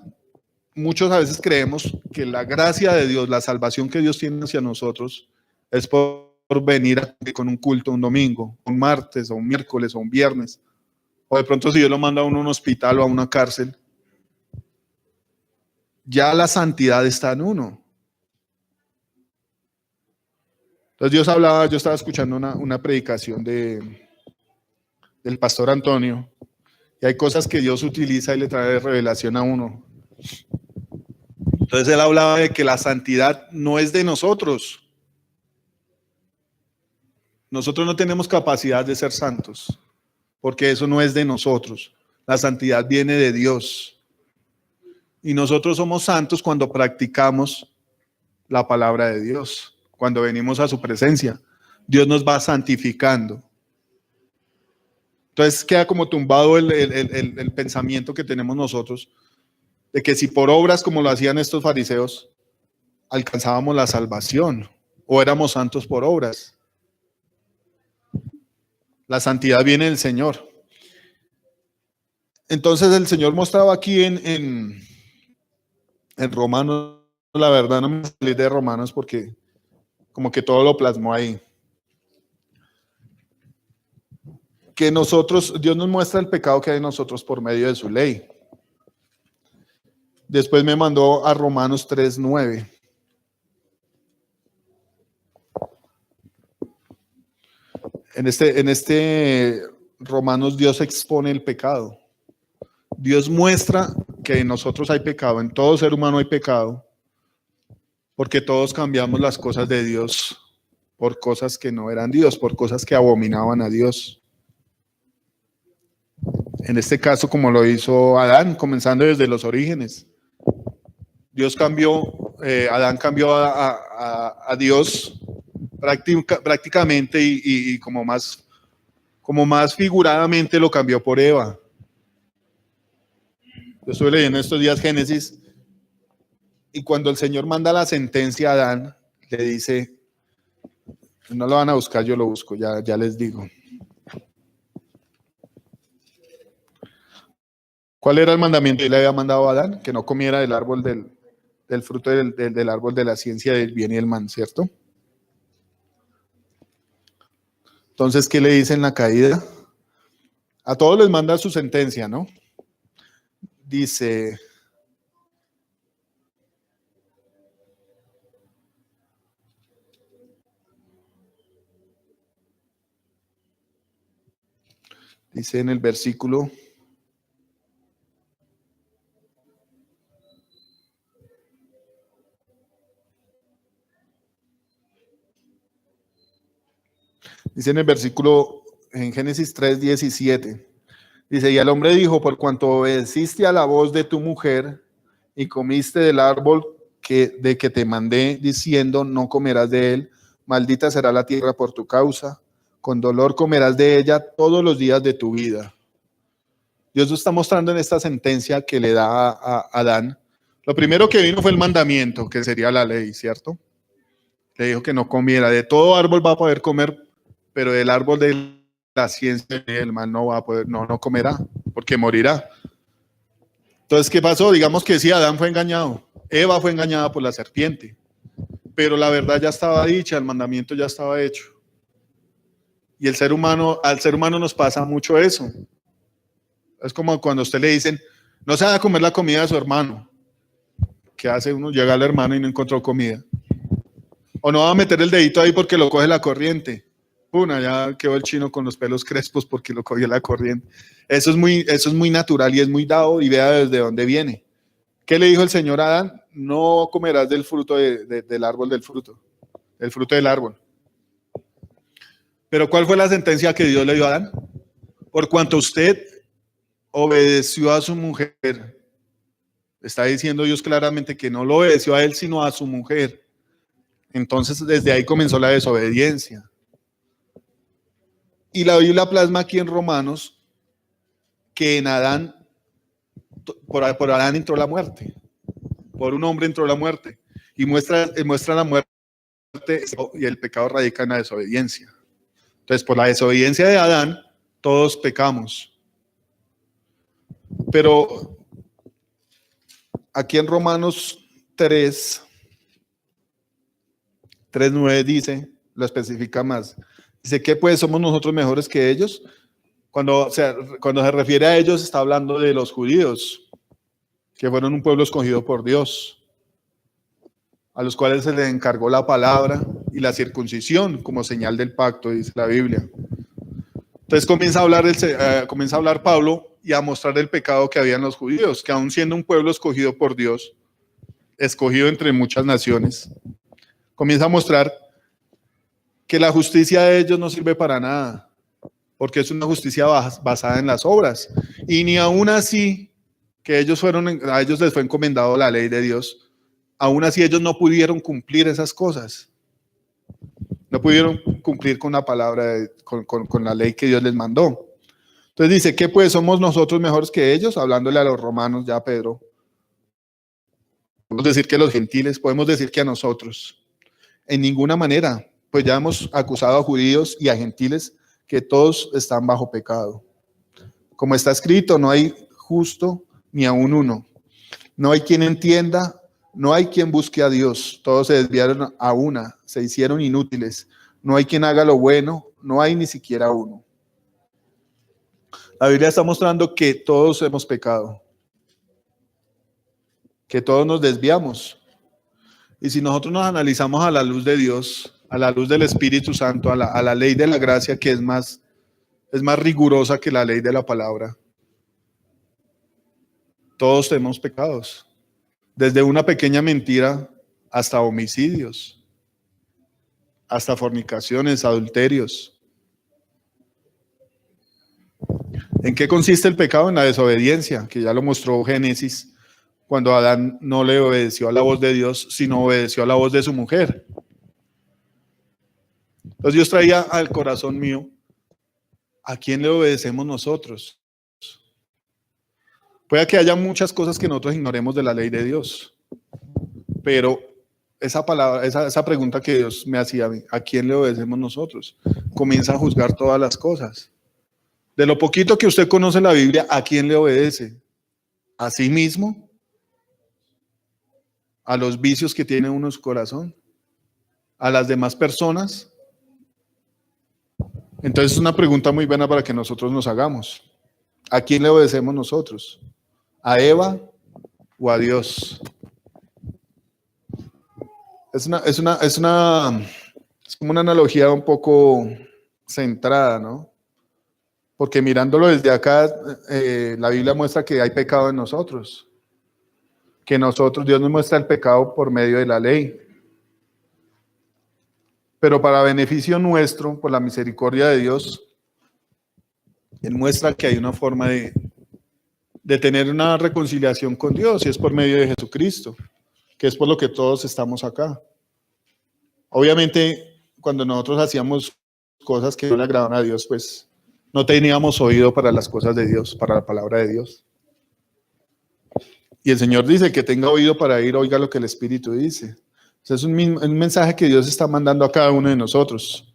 muchos a veces creemos que la gracia de Dios, la salvación que Dios tiene hacia nosotros, es por venir con un culto un domingo, un martes, o un miércoles, o un viernes. O de pronto si Dios lo manda a uno a un hospital o a una cárcel. Ya la santidad está en uno. Entonces yo estaba escuchando una predicación del pastor Antonio, y hay cosas que Dios utiliza y le trae revelación a uno. Entonces él hablaba de que la santidad no es de nosotros. Nosotros no tenemos capacidad de ser santos, porque eso no es de nosotros. La santidad viene de Dios. Y nosotros somos santos cuando practicamos la palabra de Dios, cuando venimos a su presencia. Dios nos va santificando. Entonces queda como tumbado el pensamiento que tenemos nosotros de que si por obras como lo hacían estos fariseos alcanzábamos la salvación o éramos santos por obras. La santidad viene del Señor. Entonces el Señor mostraba aquí en Romanos, la verdad no me salí de Romanos porque como que todo lo plasmó ahí. Que nosotros, Dios nos muestra el pecado que hay en nosotros por medio de su ley. Después me mandó a Romanos 3:9. En este Romanos Dios expone el pecado. Dios muestra que en nosotros hay pecado, en todo ser humano hay pecado, porque todos cambiamos las cosas de Dios por cosas que no eran Dios, por cosas que abominaban a Dios. En este caso, como lo hizo Adán, comenzando desde los orígenes. Dios cambió, Adán cambió a Dios prácticamente y como más figuradamente lo cambió por Eva. Yo estuve leyendo estos días Génesis y cuando el Señor manda la sentencia a Adán, le dice, no lo van a buscar, yo lo busco, ya les digo. ¿Cuál era el mandamiento que le había mandado a Adán? Que no comiera del árbol del fruto del árbol de la ciencia del bien y el mal, ¿cierto? Entonces, ¿qué le dice en la caída? A todos les manda su sentencia, ¿no? Dice, en el versículo en Génesis 3:17, dice, y el hombre dijo, por cuanto obedeciste a la voz de tu mujer y comiste del árbol de que te mandé, diciendo, no comerás de él, maldita será la tierra por tu causa, con dolor comerás de ella todos los días de tu vida. Dios nos está mostrando en esta sentencia que le da a Adán. Lo primero que vino fue el mandamiento, que sería la ley, ¿cierto? Le dijo que no comiera. De todo árbol va a poder comer, pero del árbol de la ciencia y el mal no va a poder, no comerá, porque morirá. Entonces, ¿qué pasó? Digamos que sí, Adán fue engañado. Eva fue engañada por la serpiente. Pero la verdad ya estaba dicha, el mandamiento ya estaba hecho. Y al ser humano nos pasa mucho eso. Es como cuando a usted le dicen, no se va a comer la comida de su hermano. ¿Qué hace uno? Llega al hermano y no encontró comida. O no va a meter el dedito ahí porque lo coge la corriente. Ya quedó el chino con los pelos crespos porque lo cogió la corriente. Eso es muy natural y es muy dado, y vea desde dónde viene. ¿Qué le dijo el Señor a Adán? No comerás del fruto del árbol del fruto del árbol. Pero ¿cuál fue la sentencia que Dios le dio a Adán? Por cuanto usted obedeció a su mujer, está diciendo Dios claramente que no lo obedeció a él, sino a su mujer. Entonces, desde ahí comenzó la desobediencia. Y la Biblia plasma aquí en Romanos que en Adán, por Adán entró la muerte. por un hombre entró la muerte, y muestra la muerte, y el pecado radica en la desobediencia. Entonces, por la desobediencia de Adán, todos pecamos. Pero aquí en Romanos 3:9 dice, lo especifica más. Dice que pues somos nosotros mejores que ellos. Cuando se refiere a ellos, está hablando de los judíos, que fueron un pueblo escogido por Dios, a los cuales se les encargó la palabra y la circuncisión como señal del pacto, dice la Biblia. Entonces comienza a hablar Pablo y a mostrar el pecado que había en los judíos, que aun siendo un pueblo escogido por Dios, escogido entre muchas naciones, comienza a mostrar que la justicia de ellos no sirve para nada, porque es una justicia basada en las obras. Y ni aún así, que a ellos les fue encomendado la ley de Dios, aún así ellos no pudieron cumplir esas cosas. No pudieron cumplir con la palabra, con la ley que Dios les mandó. Entonces dice, ¿qué pues somos nosotros mejores que ellos? Hablándole a los romanos ya, Pedro. Podemos decir que los gentiles, podemos decir que a nosotros. En ninguna manera, pues ya hemos acusado a judíos y a gentiles que todos están bajo pecado. Como está escrito, no hay justo ni aun uno. No hay quien entienda, no hay quien busque a Dios. Todos se desviaron a una, se hicieron inútiles. No hay quien haga lo bueno, no hay ni siquiera uno. La Biblia está mostrando que todos hemos pecado, que todos nos desviamos. Y si nosotros nos analizamos a la luz de Dios, a la luz del Espíritu Santo, a la ley de la gracia, que es más rigurosa que la ley de la palabra, todos tenemos pecados, desde una pequeña mentira hasta homicidios, hasta fornicaciones, adulterios. ¿En qué consiste el pecado? En la desobediencia, que ya lo mostró Génesis, cuando Adán no le obedeció a la voz de Dios, sino obedeció a la voz de su mujer. Entonces Dios traía al corazón mío, ¿a quién le obedecemos nosotros? Puede que haya muchas cosas que nosotros ignoremos de la ley de Dios, pero esa pregunta que Dios me hacía a mí, ¿a quién le obedecemos nosotros? Comienza a juzgar todas las cosas. De lo poquito que usted conoce la Biblia, ¿a quién le obedece? ¿A sí mismo? ¿A los vicios que tiene uno en su corazón? ¿A las demás personas? Entonces es una pregunta muy buena para que nosotros nos hagamos. ¿A quién le obedecemos nosotros? ¿A Eva o a Dios? Es como una analogía un poco centrada, ¿no? Porque mirándolo desde acá, la Biblia muestra que hay pecado en nosotros. Que Dios nos muestra el pecado por medio de la ley. Pero para beneficio nuestro, por la misericordia de Dios, Él muestra que hay una forma de tener una reconciliación con Dios, y es por medio de Jesucristo, que es por lo que todos estamos acá. Obviamente, cuando nosotros hacíamos cosas que no le agradaban a Dios, pues no teníamos oído para las cosas de Dios, para la palabra de Dios. Y el Señor dice que tenga oído para oír, oiga lo que el Espíritu dice. O sea, es un mensaje que Dios está mandando a cada uno de nosotros.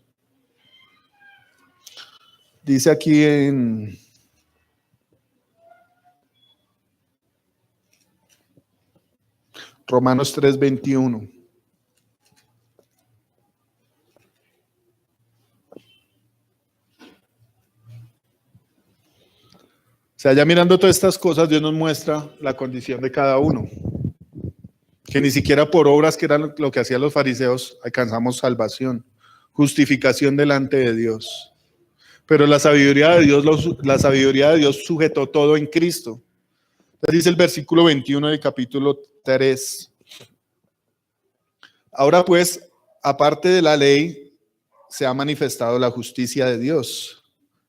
Dice aquí en Romanos 3:21. O sea, ya mirando todas estas cosas, Dios nos muestra la condición de cada uno. Que ni siquiera por obras, que era lo que hacían los fariseos, alcanzamos salvación, justificación delante de Dios. Pero la sabiduría de Dios sujetó todo en Cristo. Entonces dice el versículo 21 del capítulo 3. Ahora pues, aparte de la ley, se ha manifestado la justicia de Dios.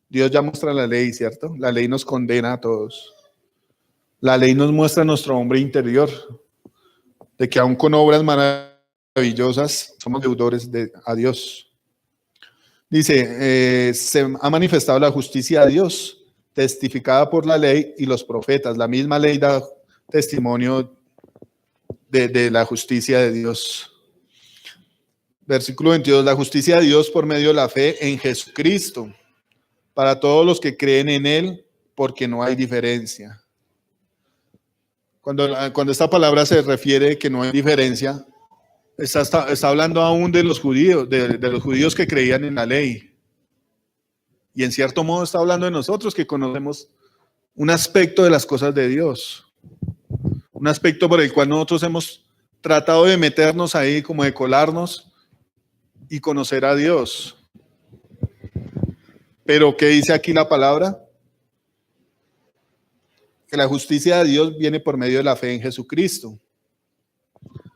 Dios ya muestra la ley, ¿cierto? La ley nos condena a todos. La ley nos muestra nuestro hombre interior, de que aún con obras maravillosas somos deudores a Dios. Dice, se ha manifestado la justicia de Dios, testificada por la ley y los profetas. La misma ley da testimonio de la justicia de Dios. Versículo 22, la justicia de Dios por medio de la fe en Jesucristo, para todos los que creen en Él, porque no hay diferencia. Cuando esta palabra se refiere que no hay diferencia, está hablando aún de los judíos, de los judíos que creían en la ley. Y en cierto modo está hablando de nosotros que conocemos un aspecto de las cosas de Dios. Un aspecto por el cual nosotros hemos tratado de meternos ahí, como de colarnos y conocer a Dios. Pero ¿qué dice aquí la palabra? Que la justicia de Dios viene por medio de la fe en Jesucristo.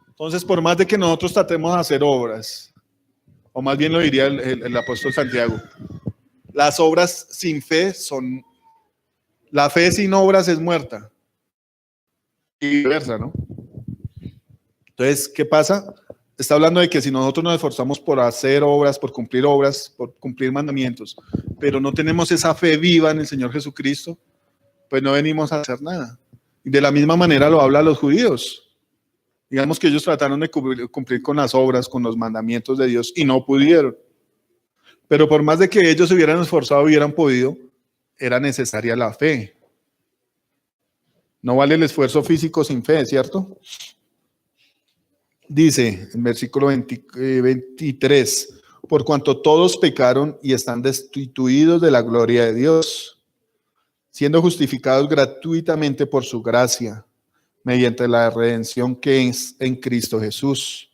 Entonces, por más de que nosotros tratemos de hacer obras, o más bien lo diría el apóstol Santiago, las obras sin fe son, la fe sin obras es muerta. Y viceversa, ¿no? Entonces, ¿qué pasa? Está hablando de que si nosotros nos esforzamos por hacer obras, por cumplir mandamientos, pero no tenemos esa fe viva en el Señor Jesucristo, pues no venimos a hacer nada. Y de la misma manera lo habla a los judíos. Digamos que ellos trataron de cumplir con las obras, con los mandamientos de Dios y no pudieron. Pero por más de que ellos se hubieran esforzado, hubieran podido, era necesaria la fe. No vale el esfuerzo físico sin fe, ¿cierto? Dice en versículo 23, por cuanto todos pecaron y están destituidos de la gloria de Dios, siendo justificados gratuitamente por su gracia, mediante la redención que es en Cristo Jesús,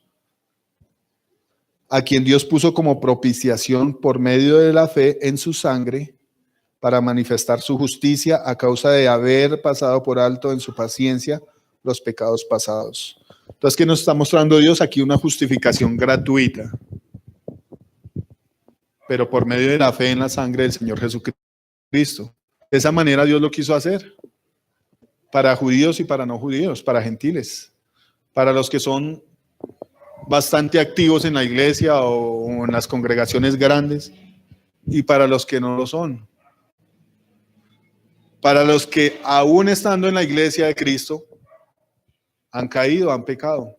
a quien Dios puso como propiciación por medio de la fe en su sangre, para manifestar su justicia a causa de haber pasado por alto en su paciencia los pecados pasados. Entonces, ¿qué nos está mostrando Dios? Aquí una justificación gratuita, pero por medio de la fe en la sangre del Señor Jesucristo. De esa manera Dios lo quiso hacer, para judíos y para no judíos, para gentiles, para los que son bastante activos en la iglesia o en las congregaciones grandes, y para los que no lo son. Para los que aún estando en la iglesia de Cristo han caído, han pecado.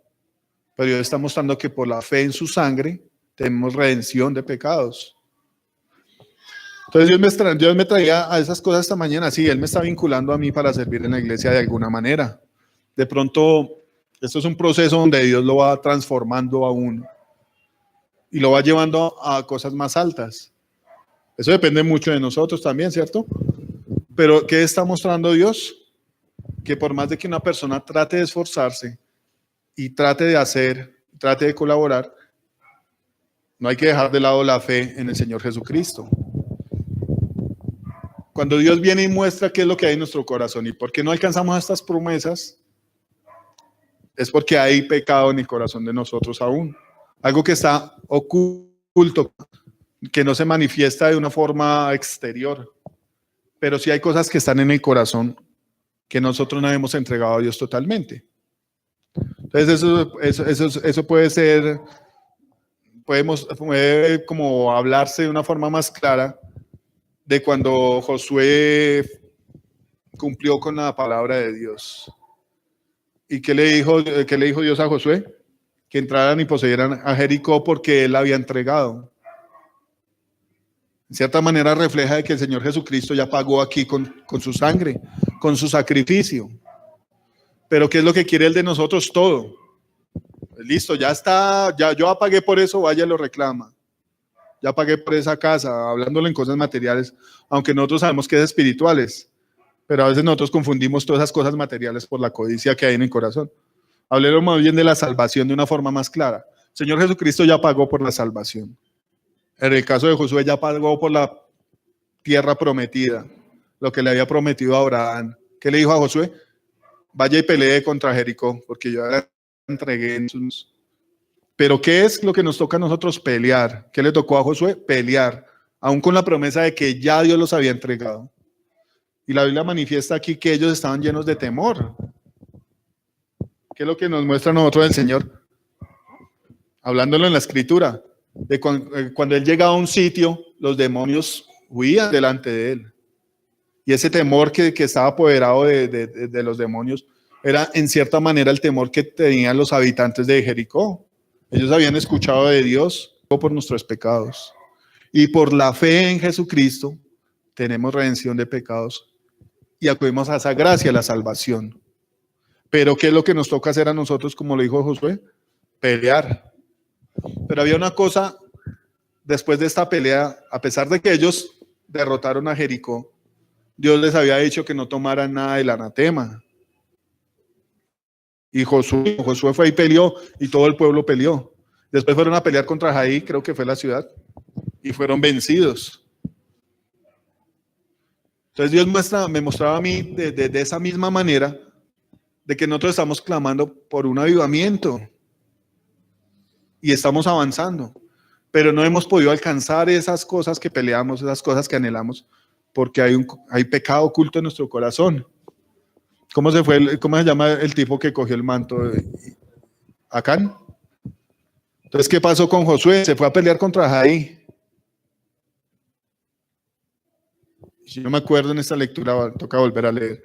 Pero Dios está mostrando que por la fe en su sangre tenemos redención de pecados. Entonces Dios me traía a esas cosas esta mañana. Sí, Él me está vinculando a mí para servir en la iglesia de alguna manera. De pronto, esto es un proceso donde Dios lo va transformando a uno y lo va llevando a cosas más altas. Eso depende mucho de nosotros también, ¿cierto? Pero ¿qué está mostrando Dios? Que por más de que una persona trate de esforzarse y trate de hacer, trate de colaborar, no hay que dejar de lado la fe en el Señor Jesucristo. Cuando Dios viene y muestra qué es lo que hay en nuestro corazón y por qué no alcanzamos estas promesas, es porque hay pecado en el corazón de nosotros aún. Algo que está oculto, que no se manifiesta de una forma exterior. Pero sí hay cosas que están en el corazón que nosotros no hemos entregado a Dios totalmente. Entonces eso puede ser, puede como hablarse de una forma más clara de cuando Josué cumplió con la palabra de Dios. ¿Y qué le dijo Dios a Josué? Que entraran y poseyeran a Jericó porque él la había entregado. En cierta manera refleja de que el Señor Jesucristo ya pagó aquí con su sangre, con su sacrificio. Pero ¿qué es lo que quiere Él de nosotros? Todo. Listo, ya está, ya yo pagué por eso, vaya y lo reclama. Ya pagué por esa casa, hablándolo en cosas materiales, aunque nosotros sabemos que es espirituales, pero a veces nosotros confundimos todas esas cosas materiales por la codicia que hay en el corazón. Hablemos más bien de la salvación de una forma más clara. El Señor Jesucristo ya pagó por la salvación. En el caso de Josué ya pagó por la tierra prometida, lo que le había prometido a Abraham. ¿Qué le dijo a Josué? Vaya y pelee contra Jericó, porque yo la entregué en sus... Pero ¿qué es lo que nos toca a nosotros? Pelear. ¿Qué le tocó a Josué? Pelear, aún con la promesa de que ya Dios los había entregado. Y la Biblia manifiesta aquí que ellos estaban llenos de temor. ¿Qué es lo que nos muestra a nosotros el Señor? Hablándolo en la Escritura. De cuando Él llegaba a un sitio, los demonios huían delante de Él. Y ese temor que estaba apoderado de los demonios era en cierta manera el temor que tenían los habitantes de Jericó. Ellos habían escuchado de Dios por nuestros pecados. Y por la fe en Jesucristo tenemos redención de pecados y acudimos a esa gracia, la salvación. Pero ¿qué es lo que nos toca hacer a nosotros, como lo dijo Josué? Pelear. Pero había una cosa, después de esta pelea, a pesar de que ellos derrotaron a Jericó, Dios les había dicho que no tomaran nada del anatema. Y Josué fue y peleó, y todo el pueblo peleó. Después fueron a pelear contra Jaí, creo que fue la ciudad, y fueron vencidos. Entonces Dios me mostraba a mí de esa misma manera, de que nosotros estamos clamando por un avivamiento, y estamos avanzando, pero no hemos podido alcanzar esas cosas que peleamos, esas cosas que anhelamos, porque hay pecado oculto en nuestro corazón. ¿Cómo se llama el tipo que cogió el manto? ¿Acán? Entonces, ¿qué pasó con Josué? Se fue a pelear contra Jaí. Si no me acuerdo en esta lectura, toca volver a leer.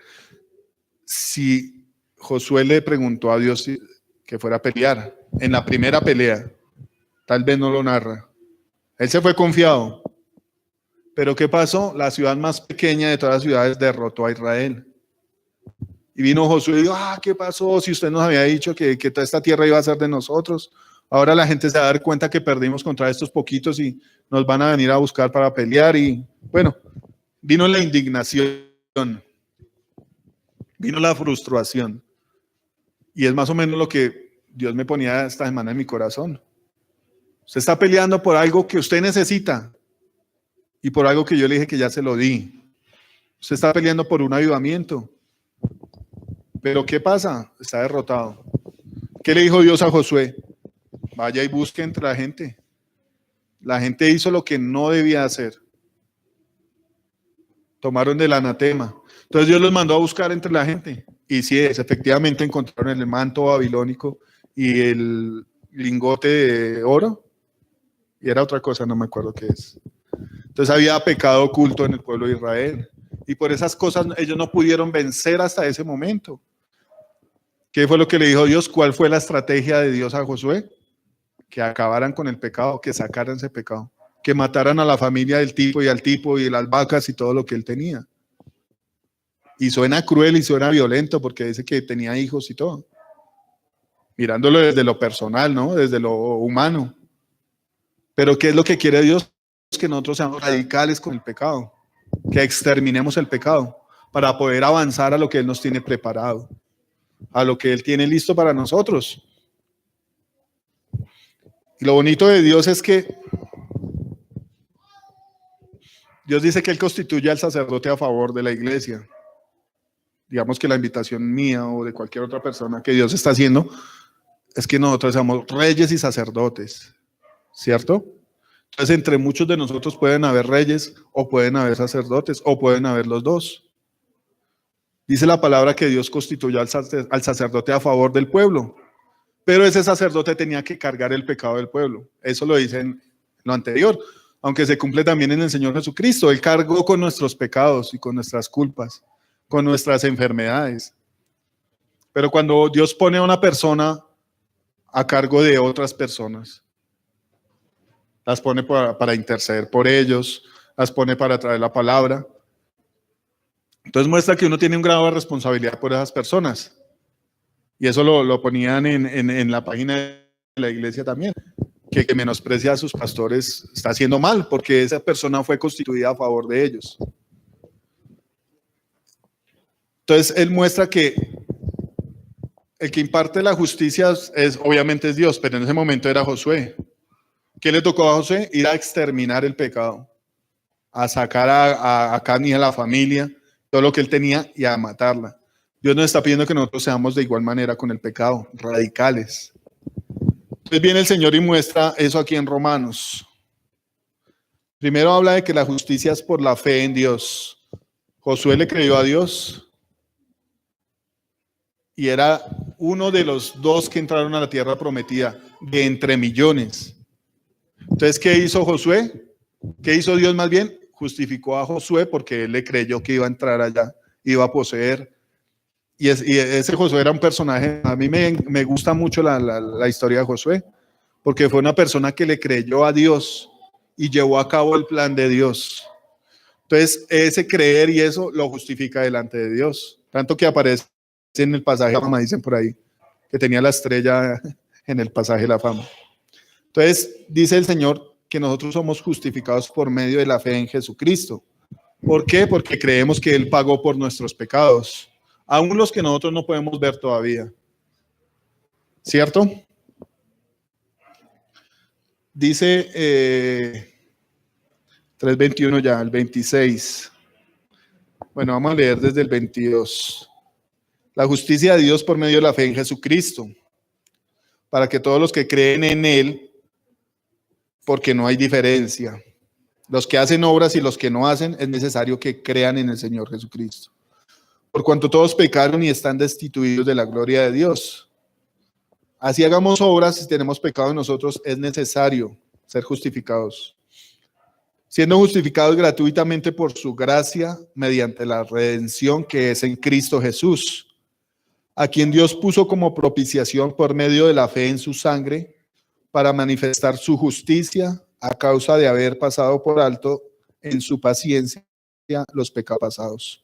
Si Josué le preguntó a Dios que fuera a pelear, en la primera pelea, tal vez no lo narra. Él se fue confiado. Pero ¿qué pasó? La ciudad más pequeña de todas las ciudades derrotó a Israel. Y vino Josué y dijo, ¿qué pasó? Si usted nos había dicho que toda esta tierra iba a ser de nosotros. Ahora la gente se va a dar cuenta que perdimos contra estos poquitos y nos van a venir a buscar para pelear. Y bueno, vino la indignación, vino la frustración. Y es más o menos lo que Dios me ponía esta semana en mi corazón. Usted está peleando por algo que usted necesita y por algo que yo le dije que ya se lo di. Usted está peleando por un avivamiento. Pero ¿qué pasa? Está derrotado. ¿Qué le dijo Dios a Josué? Vaya y busque entre la gente. La gente hizo lo que no debía hacer. Tomaron del anatema. Entonces Dios los mandó a buscar entre la gente. Y sí, efectivamente encontraron el manto babilónico y el lingote de oro. Y era otra cosa, no me acuerdo qué es. Entonces había pecado oculto en el pueblo de Israel. Y por esas cosas ellos no pudieron vencer hasta ese momento. ¿Qué fue lo que le dijo Dios? ¿Cuál fue la estrategia de Dios a Josué? Que acabaran con el pecado, que sacaran ese pecado, que mataran a la familia del tipo y al tipo y las vacas y todo lo que él tenía. Y suena cruel y suena violento porque dice que tenía hijos y todo. Mirándolo desde lo personal, ¿no? Desde lo humano. Pero ¿qué es lo que quiere Dios? Que nosotros seamos radicales con el pecado, que exterminemos el pecado para poder avanzar a lo que Él nos tiene preparado, a lo que Él tiene listo para nosotros. Y lo bonito de Dios es que Dios dice que Él constituye al sacerdote a favor de la iglesia. Digamos que la invitación mía o de cualquier otra persona que Dios está haciendo es que nosotros seamos reyes y sacerdotes, ¿cierto? Entonces, entre muchos de nosotros pueden haber reyes o pueden haber sacerdotes o pueden haber los dos. Dice la palabra que Dios constituyó al sacerdote a favor del pueblo, pero ese sacerdote tenía que cargar el pecado del pueblo. Eso lo dice en lo anterior, aunque se cumple también en el Señor Jesucristo. Él cargó con nuestros pecados y con nuestras culpas, con nuestras enfermedades. Pero cuando Dios pone a una persona a cargo de otras personas, las pone para interceder por ellos, las pone para traer la palabra. Entonces muestra que uno tiene un grado de responsabilidad por esas personas. Y eso lo ponían en la página de la iglesia también. Que menosprecia a sus pastores está haciendo mal, porque esa persona fue constituida a favor de ellos. Entonces él muestra que el que imparte la justicia obviamente es Dios, pero en ese momento era Josué. ¿Qué le tocó a Josué? Ir a exterminar el pecado, a sacar a Acán y a la familia, todo lo que él tenía, y a matarla. Dios nos está pidiendo que nosotros seamos de igual manera con el pecado, radicales. Entonces viene el Señor y muestra eso aquí en Romanos. Primero habla de que la justicia es por la fe en Dios. Josué le creyó a Dios y era uno de los 2 que entraron a la tierra prometida, de entre millones. Entonces, ¿qué hizo Josué? ¿Qué hizo Dios más bien? Justificó a Josué porque él le creyó que iba a entrar allá, iba a poseer. Y ese Josué era un personaje, a mí me gusta mucho la historia de Josué, porque fue una persona que le creyó a Dios y llevó a cabo el plan de Dios. Entonces, ese creer y eso lo justifica delante de Dios. Tanto que aparece en el pasaje de la fama, dicen por ahí, que tenía la estrella en el pasaje de la fama. Entonces, dice el Señor que nosotros somos justificados por medio de la fe en Jesucristo. ¿Por qué? Porque creemos que Él pagó por nuestros pecados, aún los que nosotros no podemos ver todavía. ¿Cierto? Dice 3:21 ya, el 26. Bueno, vamos a leer desde el 22. La justicia de Dios por medio de la fe en Jesucristo, para que todos los que creen en Él, porque no hay diferencia, los que hacen obras y los que no hacen, es necesario que crean en el Señor Jesucristo. Por cuanto todos pecaron y están destituidos de la gloria de Dios. Así hagamos obras, si tenemos pecado en nosotros, es necesario ser justificados. Siendo justificados gratuitamente por su gracia, mediante la redención que es en Cristo Jesús, a quien Dios puso como propiciación por medio de la fe en su sangre, para manifestar su justicia a causa de haber pasado por alto en su paciencia los pecados pasados.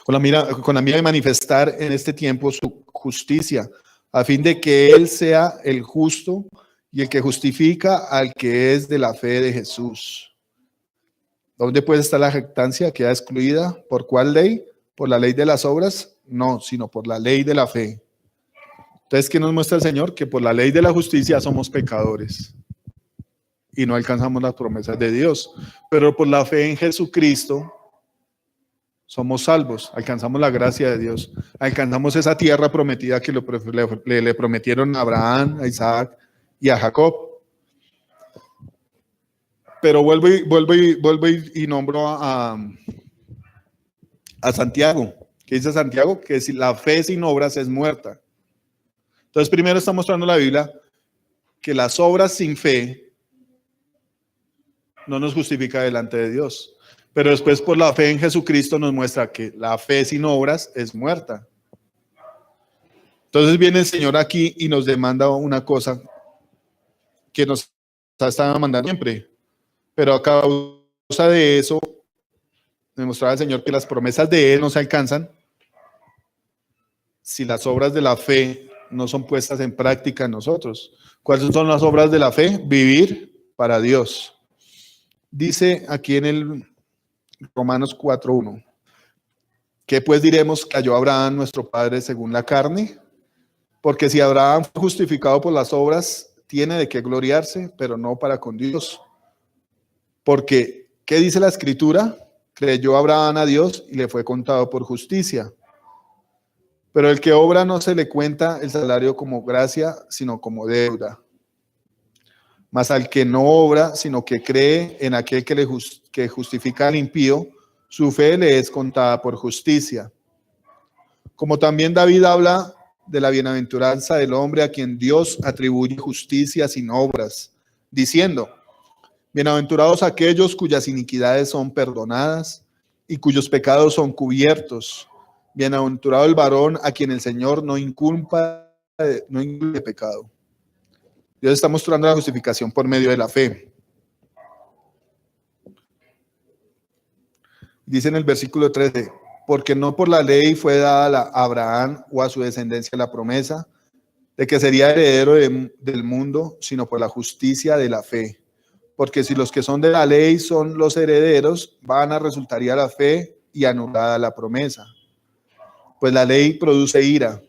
Con la mira de manifestar en este tiempo su justicia, a fin de que Él sea el justo y el que justifica al que es de la fe de Jesús. ¿Dónde puede estar la jactancia? Queda excluida. ¿Por cuál ley? ¿Por la ley de las obras? No, sino por la ley de la fe. Entonces, ¿qué nos muestra el Señor? Que por la ley de la justicia somos pecadores y no alcanzamos las promesas de Dios. Pero por la fe en Jesucristo somos salvos, alcanzamos la gracia de Dios, alcanzamos esa tierra prometida que le prometieron a Abraham, a Isaac y a Jacob. Pero vuelvo y nombro a Santiago. ¿Qué dice Santiago? Que si la fe sin obras es muerta. Entonces, primero está mostrando la Biblia que las obras sin fe no nos justifica delante de Dios. Pero después, por la fe en Jesucristo, nos muestra que la fe sin obras es muerta. Entonces viene el Señor aquí y nos demanda una cosa que nos está demandando siempre. Pero a causa de eso, demostraba el Señor que las promesas de Él no se alcanzan si las obras de la fe no son puestas en práctica en nosotros. ¿Cuáles son las obras de la fe? Vivir para Dios. Dice aquí en el Romanos 4:1. ¿Qué pues diremos que halló Abraham nuestro padre según la carne? Porque si Abraham fue justificado por las obras, tiene de qué gloriarse, pero no para con Dios. Porque, ¿qué dice la Escritura? Creyó Abraham a Dios y le fue contado por justicia. Pero el que obra no se le cuenta el salario como gracia, sino como deuda. Mas al que no obra, sino que cree en aquel que justifica al impío, su fe le es contada por justicia. Como también David habla de la bienaventuranza del hombre a quien Dios atribuye justicia sin obras, diciendo: bienaventurados aquellos cuyas iniquidades son perdonadas y cuyos pecados son cubiertos. Bienaventurado el varón a quien el Señor no incumple pecado. Dios está mostrando la justificación por medio de la fe. Dice en el versículo 13, porque no por la ley fue dada a Abraham o a su descendencia la promesa de que sería heredero del mundo, sino por la justicia de la fe. Porque si los que son de la ley son los herederos, vana resultaría la fe y anulada la promesa. Pues la ley produce ira,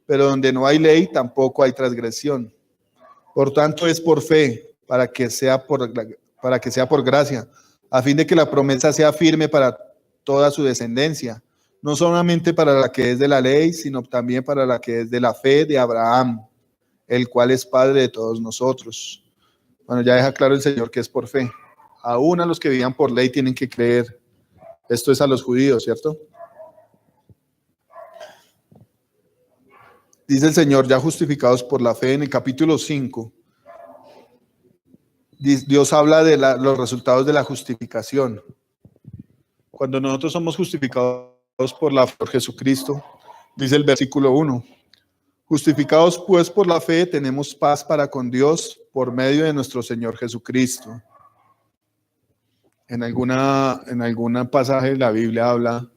pero donde no hay ley tampoco hay transgresión. Por tanto es por fe, para que sea por gracia, a fin de que la promesa sea firme para toda su descendencia, no solamente para la que es de la ley, sino también para la que es de la fe de Abraham, el cual es padre de todos nosotros. Bueno, ya deja claro el Señor que es por fe. Aún a los que vivían por ley tienen que creer. Esto es a los judíos, ¿cierto? Dice el Señor, ya justificados por la fe, en el capítulo 5, Dios habla de los resultados de la justificación. Cuando nosotros somos justificados por la fe de Jesucristo. Dice el versículo 1. Justificados pues por la fe, tenemos paz para con Dios por medio de nuestro Señor Jesucristo. En algún pasaje de la Biblia habla,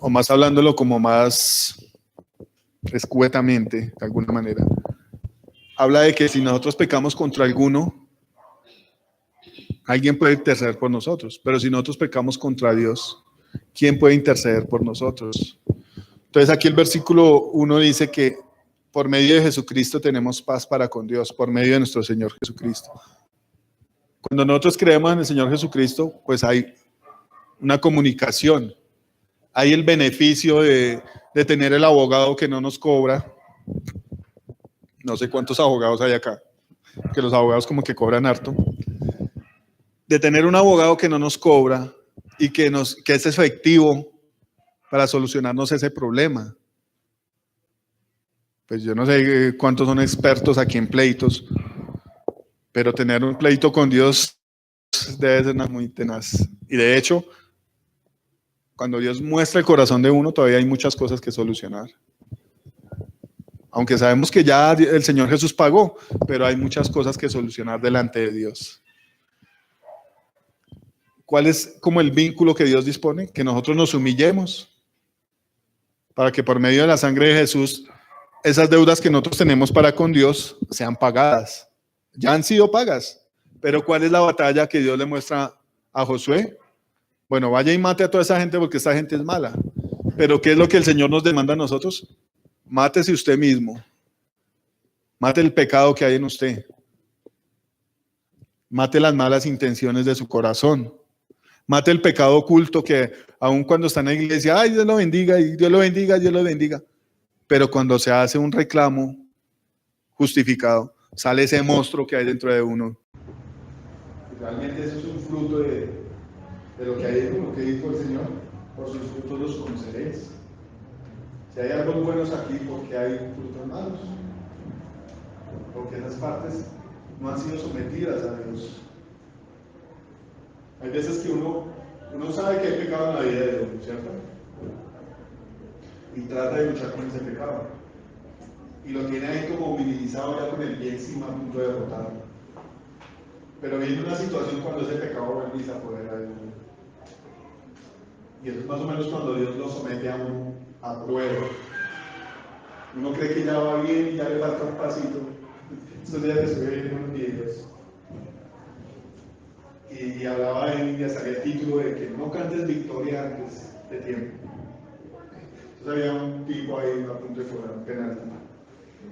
o más hablándolo como más escuetamente, de alguna manera, habla de que si nosotros pecamos contra alguno, alguien puede interceder por nosotros, pero si nosotros pecamos contra Dios, ¿quién puede interceder por nosotros? Entonces aquí el versículo 1 dice que por medio de Jesucristo tenemos paz para con Dios, por medio de nuestro Señor Jesucristo. Cuando nosotros creemos en el Señor Jesucristo, pues hay una comunicación, hay el beneficio de tener el abogado que no nos cobra. No sé cuántos abogados hay acá, que los abogados como que cobran harto. De tener un abogado que no nos cobra y que es efectivo para solucionarnos ese problema. Pues yo no sé cuántos son expertos aquí en pleitos, pero tener un pleito con Dios debe ser muy tenaz. Y de hecho, cuando Dios muestra el corazón de uno, todavía hay muchas cosas que solucionar. Aunque sabemos que ya el Señor Jesús pagó, pero hay muchas cosas que solucionar delante de Dios. ¿Cuál es como el vínculo que Dios dispone? Que nosotros nos humillemos para que por medio de la sangre de Jesús esas deudas que nosotros tenemos para con Dios sean pagadas. Ya han sido pagas. Pero ¿cuál es la batalla que Dios le muestra a Josué? Bueno, vaya y mate a toda esa gente porque esta gente es mala. Pero ¿qué es lo que el Señor nos demanda a nosotros? Mátese usted mismo. Mate el pecado que hay en usted. Mate las malas intenciones de su corazón. Mate el pecado oculto que aun cuando está en la iglesia, ay, Dios lo bendiga, y Dios lo bendiga, Dios lo bendiga. Pero cuando se hace un reclamo justificado, sale ese monstruo que hay dentro de uno. Realmente eso es un fruto de lo que hay en lo que dijo el Señor. Por sus frutos los conoceréis. Si hay árboles buenos aquí, porque hay frutos malos. Porque esas partes no han sido sometidas a Dios. Hay veces que uno sabe que hay pecado en la vida de uno, ¿cierto? Y trata de luchar con ese pecado. Y lo tiene ahí como movilizado ya con el pie encima a punto de derrotarlo. Pero viene una situación cuando ese pecado vuelve y se apodera de uno. Y eso es más o menos cuando Dios lo somete a uno a prueba. Uno cree que ya va bien y ya le falta un pasito. Estos días estoy viendo unos videos y hablaba y hasta el título de que no cantes victoria antes de tiempo. Entonces había un tipo ahí a punto de cobrar un penalti.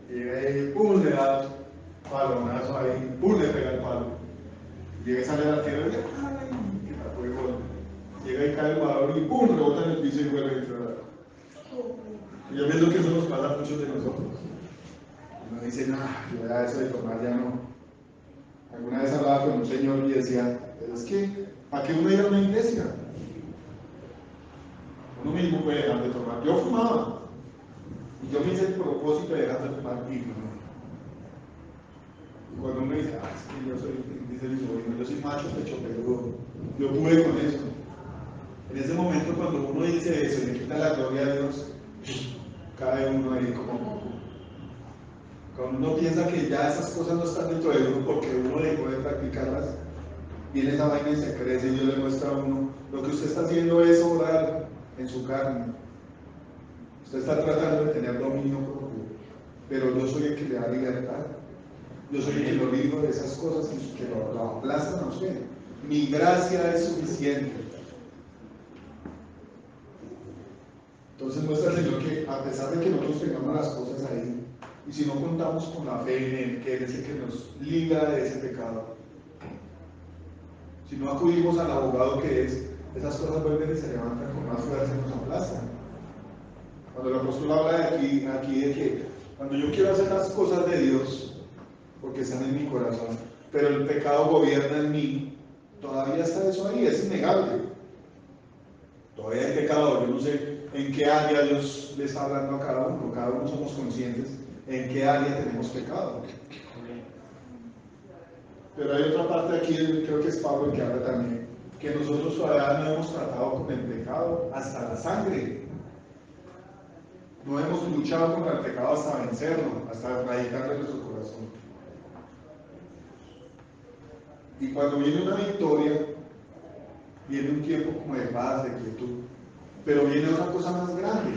Y llega ahí, pum, le da balonazo ahí, pum, le pega el palo. Llega y sale al arquero y tapó el gol. Llega y cae el balón y pum, rebota en el piso y vuelve a entrar. Y yo pienso que eso nos pasa a muchos de nosotros. Uno dice, yo ya eso de tomar ya no. Alguna vez hablaba con un señor y decía, es que, ¿para qué uno ir a una iglesia? Uno mismo puede dejar de tomar. Yo fumaba. Y yo me hice el propósito de dejar de fumar y no. Y cuando uno dice, es que yo soy, dice mi sobrino, yo soy macho pecho peludo. Yo pude con eso. En ese momento cuando uno dice eso y le quita la gloria a Dios, cae uno ahí como... Cuando uno piensa que ya esas cosas no están dentro de uno porque uno dejó de practicarlas, viene esa vaina y se crece y Dios le muestra a uno, lo que usted está haciendo es obrar en su carne. Usted está tratando de tener dominio propio, pero yo soy el que le da libertad. Yo soy el que lo libro de esas cosas y que lo aplastan a usted. Mi gracia es suficiente. Entonces muestra el Señor que a pesar de que nosotros tengamos las cosas ahí, y si no contamos con la fe en Él, que Él es el que nos libra de ese pecado, si no acudimos al abogado que es, esas cosas vuelven y se levantan con más fuerza y nos aplastan. Cuando el apóstol habla de aquí de que cuando yo quiero hacer las cosas de Dios, porque están en mi corazón, pero el pecado gobierna en mí, todavía está eso ahí, es innegable. Todavía hay pecado, yo no sé en qué área Dios le está hablando a cada uno somos conscientes en qué área tenemos pecado. Pero hay otra parte aquí, creo que es Pablo el que habla también, que nosotros todavía no hemos tratado con el pecado hasta la sangre. No hemos luchado contra el pecado hasta vencerlo, hasta erradicarlo de nuestro corazón. Y cuando viene una victoria, viene un tiempo como de paz, de quietud. Pero viene otra cosa más grande,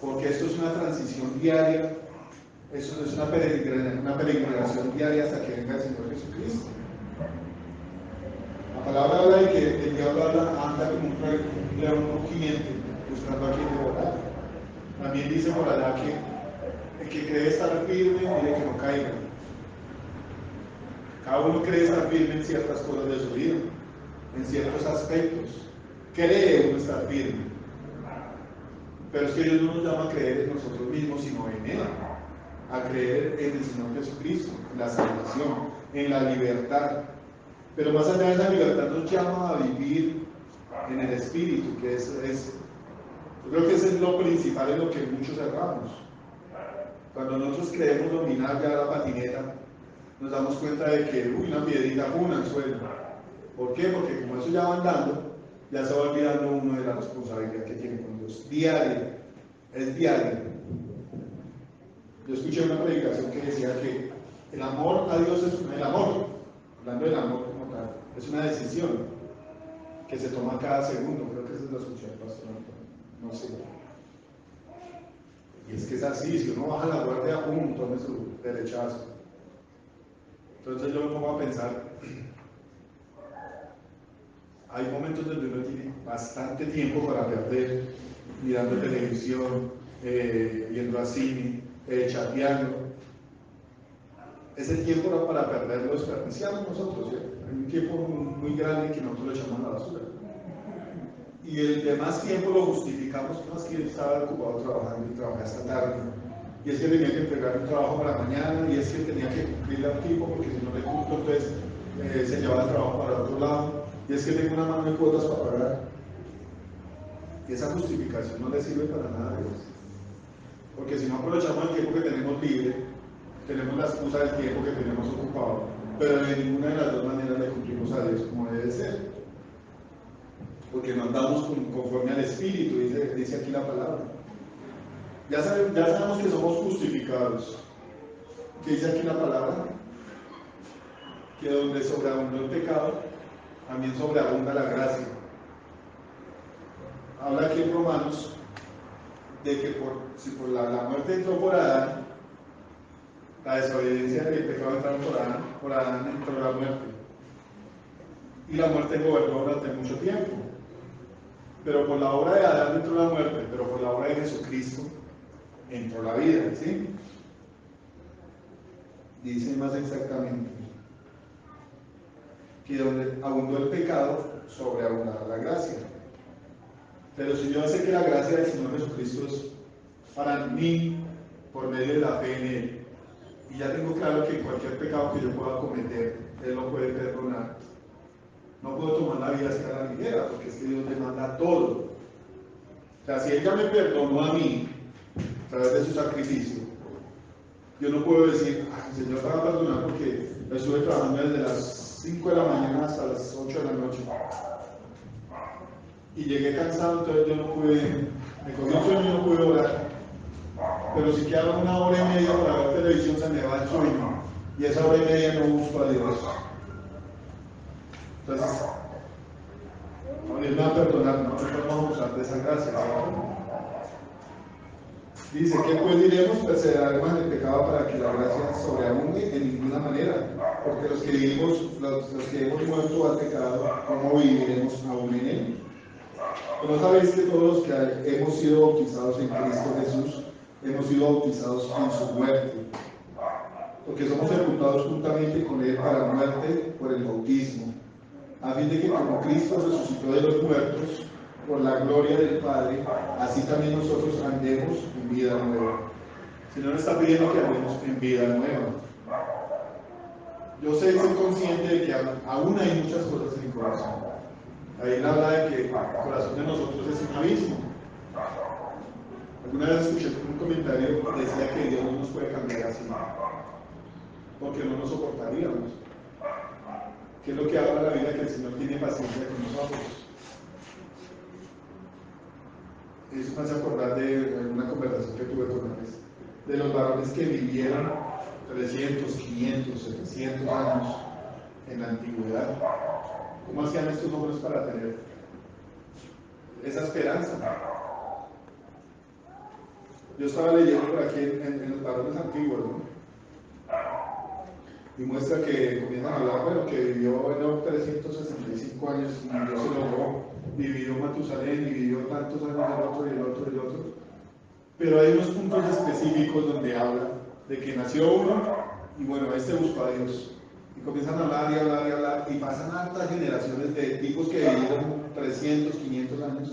porque esto es una transición diaria, eso es una peregrinación diaria hasta que venga el Señor Jesucristo. La palabra habla de que el diablo anda como un león rugiente, buscando a quien devorar. También dice por allá que el que cree estar firme, mire que no caiga. Cada uno cree estar firme en ciertas cosas de su vida, en ciertos aspectos. Cree uno estar firme. Pero es que Dios no nos llama a creer en nosotros mismos, sino en Él. A creer en el Señor Jesucristo, en la salvación, en la libertad. Pero más allá de esa libertad nos llama a vivir en el Espíritu, que yo creo que eso es lo principal en lo que muchos erramos. Cuando nosotros creemos dominar ya la patineta, nos damos cuenta de que, una piedrita, un anzuelo. ¿Por qué? Porque como eso ya va andando, ya se va olvidando uno de la responsabilidad que tiene con Dios. Diaria, es diario. Yo escuché una predicación que decía que el amor a Dios es el amor, hablando del amor como tal, es una decisión que se toma cada segundo. Creo que eso lo escuché el pastor Antonio, no sé. Y es que es así, si uno baja la guardia, tome su derechazo. Entonces yo me pongo a pensar, hay momentos donde uno tiene bastante tiempo para perder, mirando televisión, viendo a cine, chateando. Ese tiempo era para perderlo, desperdiciamos nosotros, ¿sí? Hay un tiempo muy grande que nosotros lo echamos a la basura. Y el demás tiempo lo justificamos, no es que estaba ocupado trabajando y trabajé hasta tarde. Y es que tenía que entregar un trabajo para mañana, y es que tenía que cumplirle al tipo, porque si no le cumplo, entonces se lleva el trabajo para otro lado. Y es que tengo una mano de cuotas para pagar. Y esa justificación no le sirve para nada a Dios. Porque si no aprovechamos el tiempo que tenemos libre, tenemos la excusa del tiempo que tenemos ocupado, pero de ninguna de las dos maneras le cumplimos a Dios como debe ser. Porque no andamos conforme al Espíritu, dice aquí la palabra. Ya sabemos que somos justificados. ¿Qué dice aquí la palabra? Que donde sobreabundó el pecado, también sobreabunda la gracia. Habla aquí en Romanos de que si por la muerte entró por Adán, la desobediencia del pecado entró por Adán entró la muerte. Y la muerte gobernó durante mucho tiempo. Pero por la obra de Adán entró la muerte, pero por la obra de Jesucristo entró la vida, ¿sí? Dice más exactamente que donde abundó el pecado, sobreabundará la gracia. Pero si yo sé que la gracia del Señor Jesucristo es para mí por medio de la fe en Él, y ya tengo claro que cualquier pecado que yo pueda cometer, Él lo puede perdonar. No puedo tomar la vida así a la ligera, porque es que Dios demanda todo. O sea, si Él ya me perdonó a mí, a través de su sacrificio, yo no puedo decir, el Señor te va a perdonar porque estuve trabajando desde las 5 de la mañana hasta las 8 de la noche. Y llegué cansado, entonces yo no pude, me cogí un sueño y no pude orar. Pero si quedaba una hora y media para ver televisión, se me va el sueño. Y esa hora y media no busco a Dios. Entonces, Dios me va a perdonar, no nosotros vamos a usar de esa gracia, ¿verdad? Dice que pues diremos, perseveraremos en el pecado para que la gracia sobreabunde en ninguna manera, porque los que hemos muerto al pecado, ¿cómo viviremos aún en él? ¿No sabéis que todos los que hemos sido bautizados en Cristo Jesús, hemos sido bautizados en su muerte? Porque somos sepultados juntamente con él para la muerte por el bautismo, a fin de que como Cristo resucitó de los muertos, por la gloria del Padre, así también nosotros andemos en vida nueva. Si no, nos está pidiendo que andemos en vida nueva. Yo soy consciente de que aún hay muchas cosas en mi corazón. Ahí él habla de que el corazón de nosotros es un abismo. Alguna vez escuché un comentario que decía que Dios no nos puede cambiar así, porque no nos soportaríamos. ¿Qué es lo que habla la Biblia? Que el Señor tiene paciencia con nosotros. Eso me hace acordar de una conversación que tuve con una vez, de los varones que vivieron 300, 500, 700 años en la antigüedad. ¿Cómo hacían estos hombres para tener esa esperanza? Yo estaba leyendo por aquí en los varones antiguos, ¿no? Y muestra que comienzan a hablar, bueno, que vivió en 365 años y Dios se logró, vivió Matusalén y vivió tantos años el otro y el otro y el otro. Pero hay unos puntos específicos donde habla de que nació uno y bueno, este buscó a Dios. Y comienzan a hablar y hablar y hablar y pasan hartas generaciones de tipos que vivieron 300, 500 años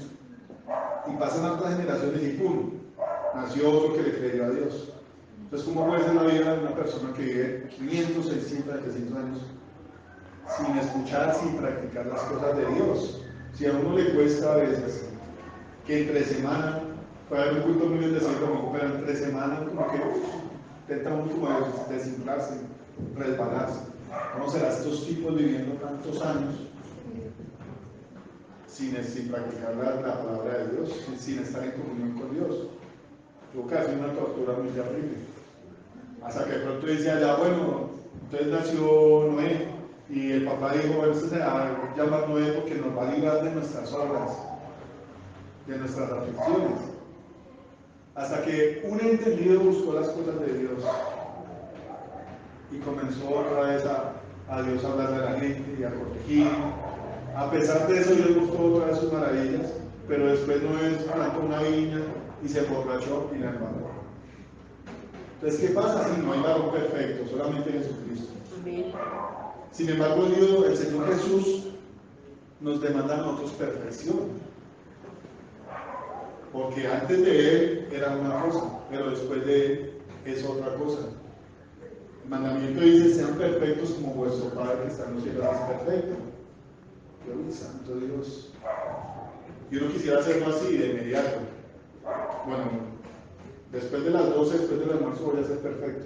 y pasan hartas generaciones y ¡pum! Nació otro que le creyó a Dios. Entonces, ¿cómo puede ser la vida de una persona que vive 500, 600, 700 años sin escuchar, sin practicar las cosas de Dios? Si a uno le cuesta a veces que entre semana, puede haber un culto muy bendecido, pero entre semana como que intenta uno como desinflarse, resbalarse. ¿Cómo será estos tipos viviendo tantos años sin practicar la palabra de Dios, sin estar en comunión con Dios? Tuvo que hacer una tortura muy terrible. Hasta que de pronto decía, ya bueno, entonces nació Noé, y el papá dijo, bueno, este se va a llamar Noé porque nos va a librar de nuestras obras, de nuestras aflicciones. Hasta que un entendido buscó las cosas de Dios y comenzó otra vez a Dios a hablarle a la gente y a corregir. A pesar de eso, Dios mostró otra vez sus maravillas, pero después Noé plantó una viña y se emborrachó y la embarró. Entonces, ¿qué pasa? Si no hay varón perfecto, solamente Jesucristo. Sin embargo, el Señor Jesús nos demanda a nosotros perfección. Porque antes de Él era una cosa, pero después de Él es otra cosa. El mandamiento dice, sean perfectos como vuestro Padre que está en los cielos es perfecto. Dios santo Dios. Yo no quisiera hacerlo así de inmediato. Bueno, después de las 12, después del almuerzo voy a ser perfecto.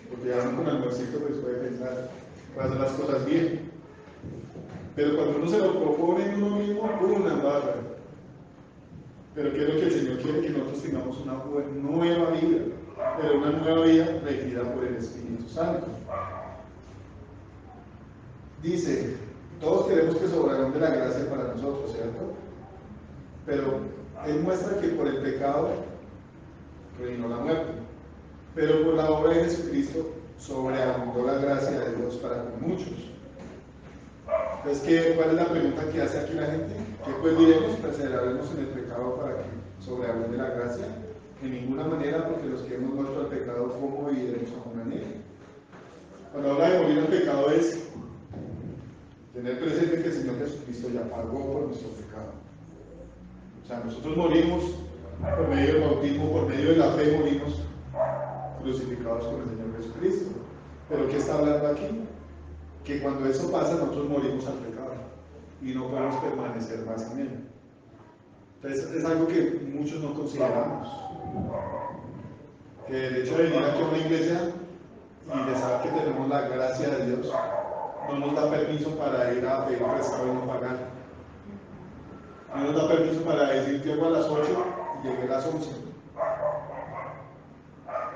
Porque ya con el almuercito pues puede pensar, puede hacer las cosas bien. Pero cuando uno se lo propone en uno mismo, una barra. Pero ¿qué es lo que el Señor quiere? Que nosotros tengamos una nueva vida, pero una nueva vida regida por el Espíritu Santo. Dice, todos queremos que sobreabunde la gracia para nosotros, ¿cierto? Pero Él muestra que por el pecado reinó la muerte, pero por la obra de Jesucristo sobreabundó la gracia de Dios para con muchos. Entonces, ¿cuál es la pregunta que hace aquí la gente? ¿Qué pues diremos? ¿Perseveraremos en el pecado para que sobreabunde la gracia? De ninguna manera, porque los que hemos muerto al pecado, ¿cómo viviremos aún en él? Cuando habla de morir al pecado es tener presente que el Señor Jesucristo ya pagó por nuestro pecado. O sea, nosotros morimos por medio del bautismo, por medio de la fe morimos crucificados con el Señor Jesucristo. ¿Pero qué está hablando aquí? Que cuando eso pasa nosotros morimos al pecado y no podemos permanecer más en él. Entonces es algo que muchos no consideramos. Que el hecho de venir aquí a una iglesia y de saber que tenemos la gracia de Dios no nos da permiso para ir a pedir prestado y no pagar. No nos da permiso para decir llego a las 8 y llegué a las 11.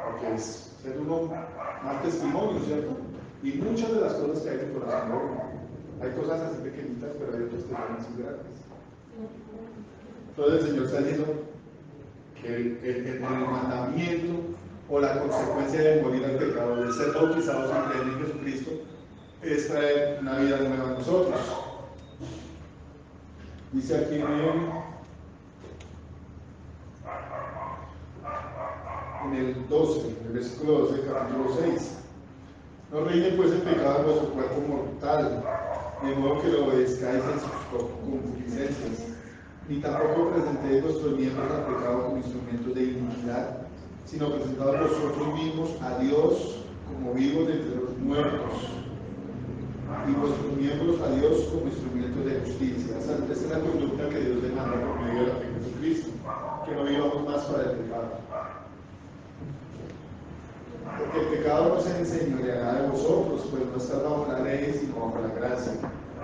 Porque es ser uno más testimonio, ¿cierto? Y muchas de las cosas que hay en el corazón de uno. Hay cosas así pequeñitas, pero hay otras que son así grandes. Entonces el Señor está diciendo que el mandamiento o la consecuencia de morir al pecado, de ser bautizados y creer en Jesucristo, es traer una vida nueva a nosotros. Dice aquí en el 12, en el versículo 12 del capítulo 6. No reine pues el pecado en vuestro cuerpo mortal, de modo que lo obedezcáis en sus concupiscencias, ni tampoco presentéis vuestros miembros al pecado como instrumentos de iniquidad, sino presentados vosotros mismos a Dios como vivos de entre los muertos, y vuestros miembros a Dios como instrumentos de justicia. Esta es la conducta que Dios demanda por medio de la fe en Jesucristo, que no vivamos más para el pecado. Porque el pecado no se enseñoreará de vosotros, pues no está bajo la ley, sino bajo la gracia.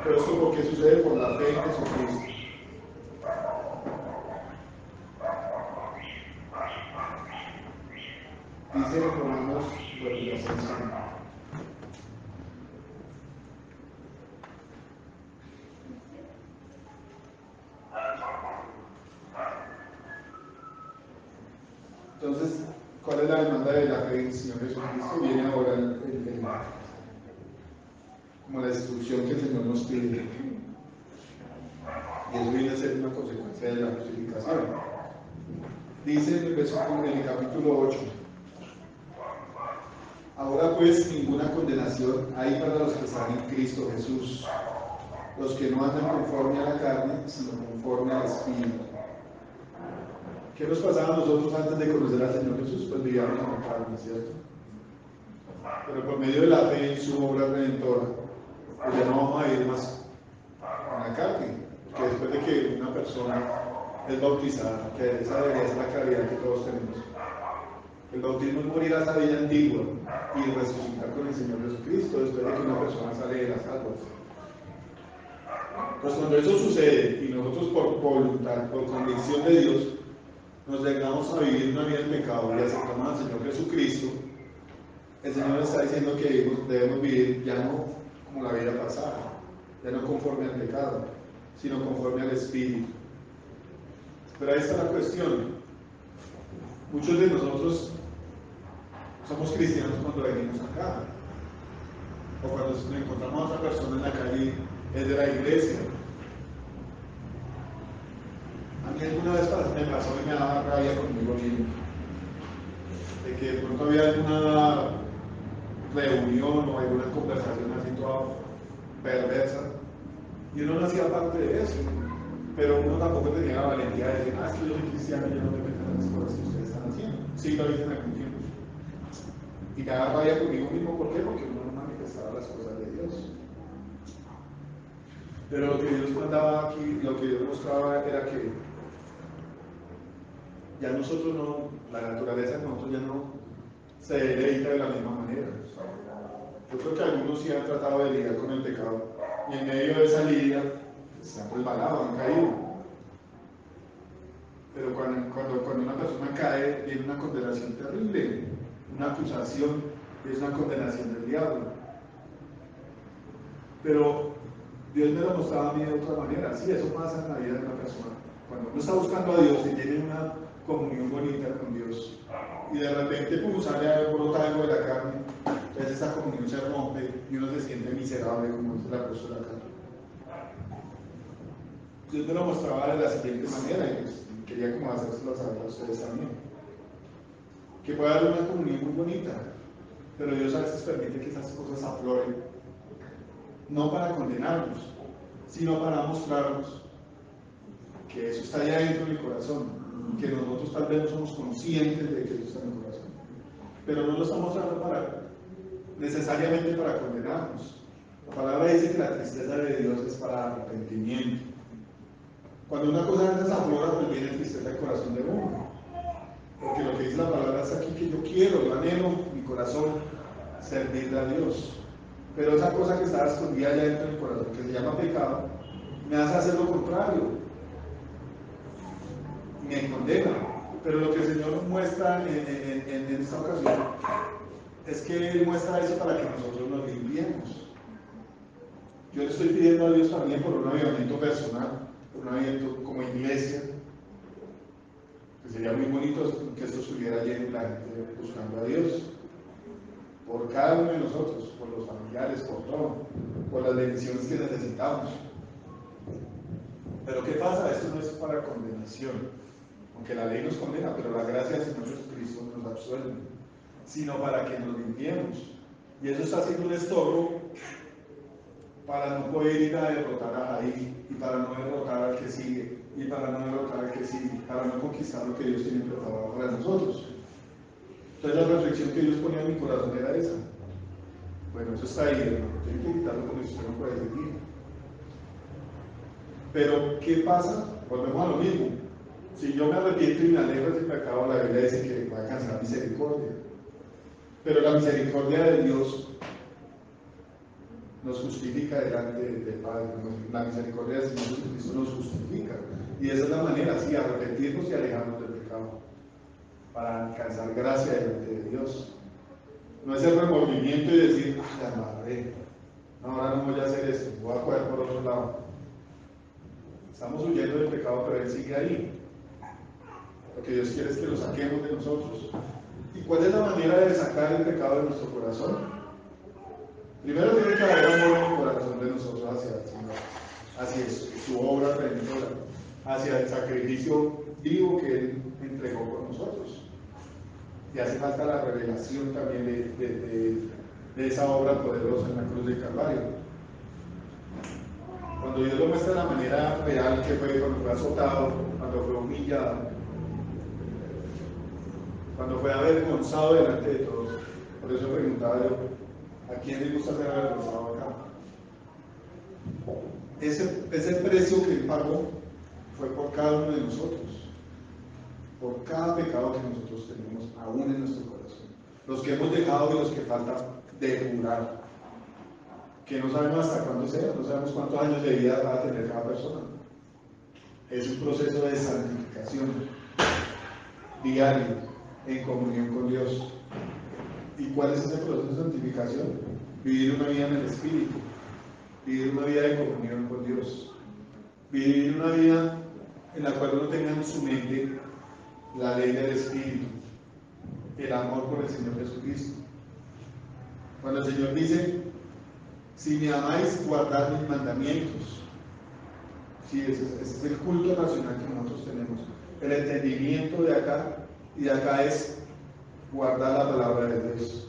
Pero esto porque sucede por la fe en Jesucristo. Dice en Romanos, bueno, ya se menciona. Entonces, ¿cuál es la demanda de la fe del Señor Jesucristo? Viene ahora como la instrucción que el Señor nos pide. Y eso viene a ser una consecuencia de la justificación. Dice en el capítulo 8. Ahora pues ninguna condenación hay para los que están en Cristo Jesús, los que no andan conforme a la carne, sino conforme al Espíritu. ¿Qué nos pasaba a nosotros antes de conocer al Señor Jesús? Pues vivíamos en la carne, ¿cierto? Pero por medio de la fe en su obra redentora, pues ya no vamos a ir más en la carne, porque después de que una persona es bautizada, que esa debería ser la claridad que todos tenemos, el bautismo es morir a esa vida antigua y resucitar con el Señor Jesucristo después de que una persona sale de las aguas. Pues cuando eso sucede y nosotros por voluntad, por convicción de Dios, nos negamos a vivir una vida en pecado y aceptamos al Señor Jesucristo, el Señor está diciendo que debemos vivir ya no como la vida pasada, ya no conforme al pecado, sino conforme al Espíritu. Pero ahí está la cuestión. Muchos de nosotros somos cristianos cuando venimos acá, o cuando nos encontramos a otra persona en la calle, es de la iglesia. A mí alguna vez me pasó y me daba rabia conmigo mismo, de que de pronto había alguna reunión o alguna conversación así toda perversa, y uno no hacía parte de eso, pero uno tampoco tenía la valentía de decir, es que yo soy cristiano, yo no me meto en las cosas que ustedes están haciendo. Sí, lo dicen algún tiempo. Y me daba rabia conmigo mismo, ¿por qué? Porque uno no manifestaba las cosas de Dios. Pero lo que Dios mandaba aquí, lo que Dios mostraba era que ya nosotros no, la naturaleza de nosotros ya no se deleita de la misma manera. Yo creo que algunos sí han tratado de lidiar con el pecado y en medio de esa lidia se han resbalado, han caído. Pero cuando una persona cae, viene una condenación terrible, una acusación, es una condenación del diablo. Pero Dios me lo mostraba a mí de otra manera. Sí, eso pasa en la vida de una persona. Cuando uno está buscando a Dios y tiene una comunión bonita con Dios, y de repente sale a brotar algo de la carne, entonces esa comunión se rompe y uno se siente miserable, como dice el apóstol acá. Dios me lo mostraba de la siguiente manera, y pues quería como hacérselo saber a ustedes también. Que puede haber una comunión muy bonita, pero Dios a veces permite que esas cosas afloren, no para condenarnos, sino para mostrarnos que eso está allá dentro del corazón, que nosotros tal vez no somos conscientes de que eso está en el corazón, pero no lo está mostrando necesariamente para condenarnos. La palabra dice que la tristeza de Dios es para arrepentimiento. Cuando una cosa de esas aflora, pues viene tristeza al corazón de uno, porque lo que dice la palabra es aquí que yo quiero, yo anhelo mi corazón servirle a Dios, pero esa cosa que está escondida allá dentro del corazón, que se llama pecado, me hace hacer lo contrario, me condena. Pero lo que el Señor muestra en esta ocasión es que Él muestra eso para que nosotros nos limpiemos. Yo le estoy pidiendo a Dios también por un avivamiento personal, por un avivamiento como iglesia, que sería muy bonito que esto estuviera lleno de la gente buscando a Dios, por cada uno de nosotros, por los familiares, por todo, por las bendiciones que necesitamos. Pero ¿qué pasa? Esto no es para condenación, aunque la ley nos condena, pero la gracia del Señor Jesucristo nos absuelve, sino para que nos limpiemos. Y eso está siendo un estorbo para no poder ir a derrotar a Jair, y para no derrotar al que sigue, y para no derrotar al que sigue, para no conquistar lo que Dios tiene preparado para nosotros. Entonces la reflexión que Dios ponía en mi corazón era esa. Bueno, eso está ahí, hermano, tengo que quitarlo porque usted no puede seguir. Pero, ¿qué pasa? Volvemos a lo mismo. Si yo me arrepiento y me alejo de ese pecado, la Biblia dice que va a alcanzar misericordia. Pero la misericordia de Dios nos justifica delante del Padre. La misericordia del Señor Jesucristo nos justifica. Y esa es la manera, sí, arrepentirnos y alejarnos del pecado, para alcanzar gracia delante de Dios. No es el remordimiento y decir, la madre, no, ahora no voy a hacer esto, voy a coger por otro lado. Estamos huyendo del pecado, pero Él sigue ahí. Lo que Dios quiere es que lo saquemos de nosotros. ¿Y cuál es la manera de sacar el pecado de nuestro corazón? Primero tiene que haber amor en el corazón de nosotros hacia el Señor, hacia su obra redentora, hacia el sacrificio vivo que Él entregó por nosotros. Y hace falta la revelación también de esa obra poderosa en la cruz del Calvario. Cuando Dios lo muestra de la manera real que fue cuando fue azotado, cuando fue humillado, cuando fue avergonzado delante de todos. Por eso preguntaba yo, ¿a quién le gusta ser avergonzado acá? Ese precio que Él pagó fue por cada uno de nosotros, por cada pecado que nosotros tenemos aún en nuestro corazón, los que hemos dejado y los que faltan depurar, que no sabemos hasta cuándo sea, no sabemos cuántos años de vida va a tener cada persona. Es un proceso de santificación diario en comunión con Dios. ¿Y cuál es ese proceso de santificación? Vivir una vida en el Espíritu, vivir una vida de comunión con Dios, vivir una vida en la cual uno tenga en su mente la ley del Espíritu, el amor por el Señor Jesucristo. Cuando el Señor dice, si me amáis, guardad mis mandamientos. Sí, ese es el culto nacional que nosotros tenemos. El entendimiento de acá y de acá es guardar la palabra de Dios.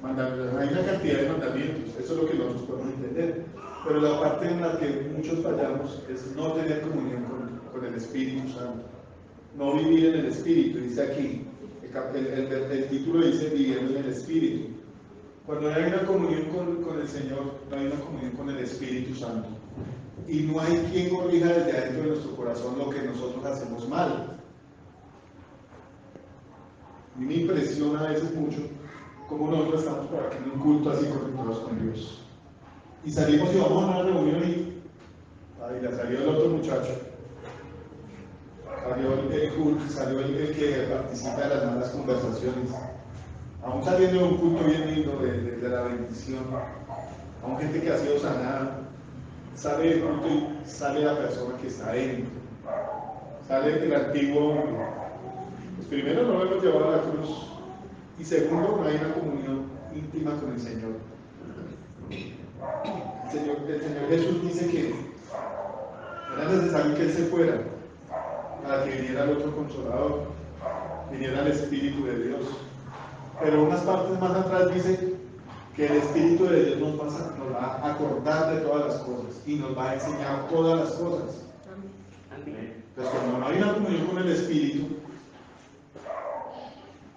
Hay una cantidad de mandamientos, eso es lo que nosotros podemos entender. Pero la parte en la que muchos fallamos es no tener comunión con el Espíritu Santo. No vivir en el Espíritu, dice aquí. El título dice viviendo en el Espíritu. Cuando no hay una comunión con el Señor, no hay una comunión con el Espíritu Santo. Y no hay quien corrija desde adentro de nuestro corazón lo que nosotros hacemos mal. A mí me impresiona a veces mucho cómo nosotros estamos por aquí en un culto así conectados con Dios. Y salimos y vamos a una reunión y ya salió el otro muchacho. Salió el que participa de las malas conversaciones. Aún saliendo de un culto bien lindo de la bendición, aún gente que ha sido sanada, sale del culto y sale la persona que está dentro. Sale el antiguo hombre. Pues primero no lo hemos llevado a la cruz y segundo no hay una comunión íntima con el Señor. El Señor Jesús dice que era necesario que Él se fuera para que viniera el otro consolador, viniera el Espíritu de Dios. Pero unas partes más atrás dice que el Espíritu de Dios nos va a acordar de todas las cosas y nos va a enseñar todas las cosas. Entonces, cuando no hay una comunión con el Espíritu,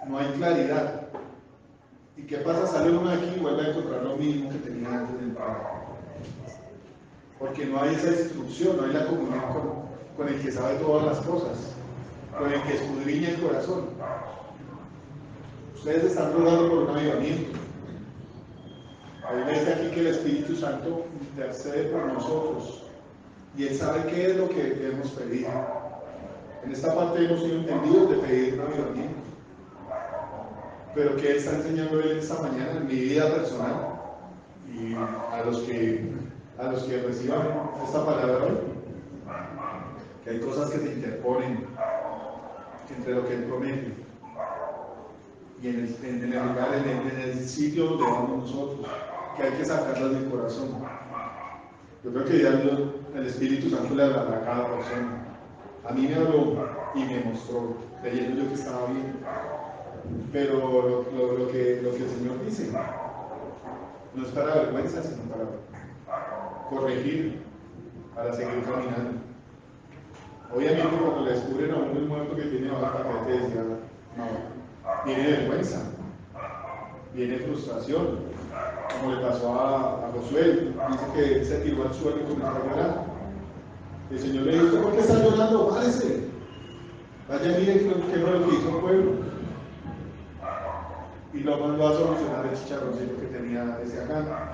no hay claridad. ¿Y qué pasa? Sale uno de aquí y vuelve a encontrar lo mismo que tenía antes del Padre. Porque no hay esa instrucción, no hay la comunión con el que sabe todas las cosas, con el que escudriña el corazón. Ustedes están rogando por un avivamiento. Ahí dice aquí que el Espíritu Santo intercede por nosotros y Él sabe qué es lo que debemos pedir. En esta parte hemos sido entendidos de pedir un avivamiento. Pero ¿qué está enseñando Él esta mañana en mi vida personal? Y a los que reciban esta palabra hoy, que hay cosas que se interponen entre lo que Él promete y en el lugar, en el sitio donde vamos nosotros, que hay que sacarlas del corazón. Yo creo que ya el Espíritu Santo le hablará a cada persona. A mí me habló y me mostró, creyendo yo que estaba bien. Pero lo que el Señor dice no es para vergüenza, sino para corregir, para seguir caminando. Obviamente cuando le descubren a uno el muerto que tiene bajo el paquete, decía, no, viene vergüenza, viene frustración, como le pasó a Josué. Dice que él se tiró al suelo y comenzó a llorar. El Señor le dijo, ¿por qué está llorando? Párese, vaya, mire qué fue lo que hizo el pueblo. y lo mandó a solucionar el chicharroncito que tenía ese acá.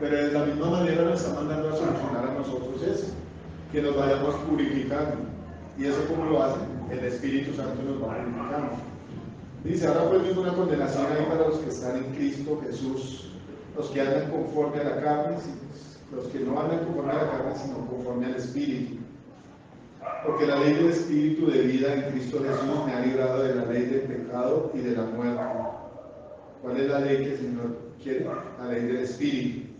Pero de la misma manera nos está mandando a solucionar a nosotros eso, que nos vayamos purificando. ¿Y eso cómo lo hace? El Espíritu Santo nos va purificando. Dice, ahora pues ninguna condenación hay para los que están en Cristo Jesús, los que andan conforme a la carne, los que no andan conforme a la carne, sino conforme al Espíritu. Porque la ley del Espíritu de vida en Cristo Jesús me ha librado de la ley del pecado y de la muerte. ¿Cuál es la ley que el Señor quiere? La ley del Espíritu.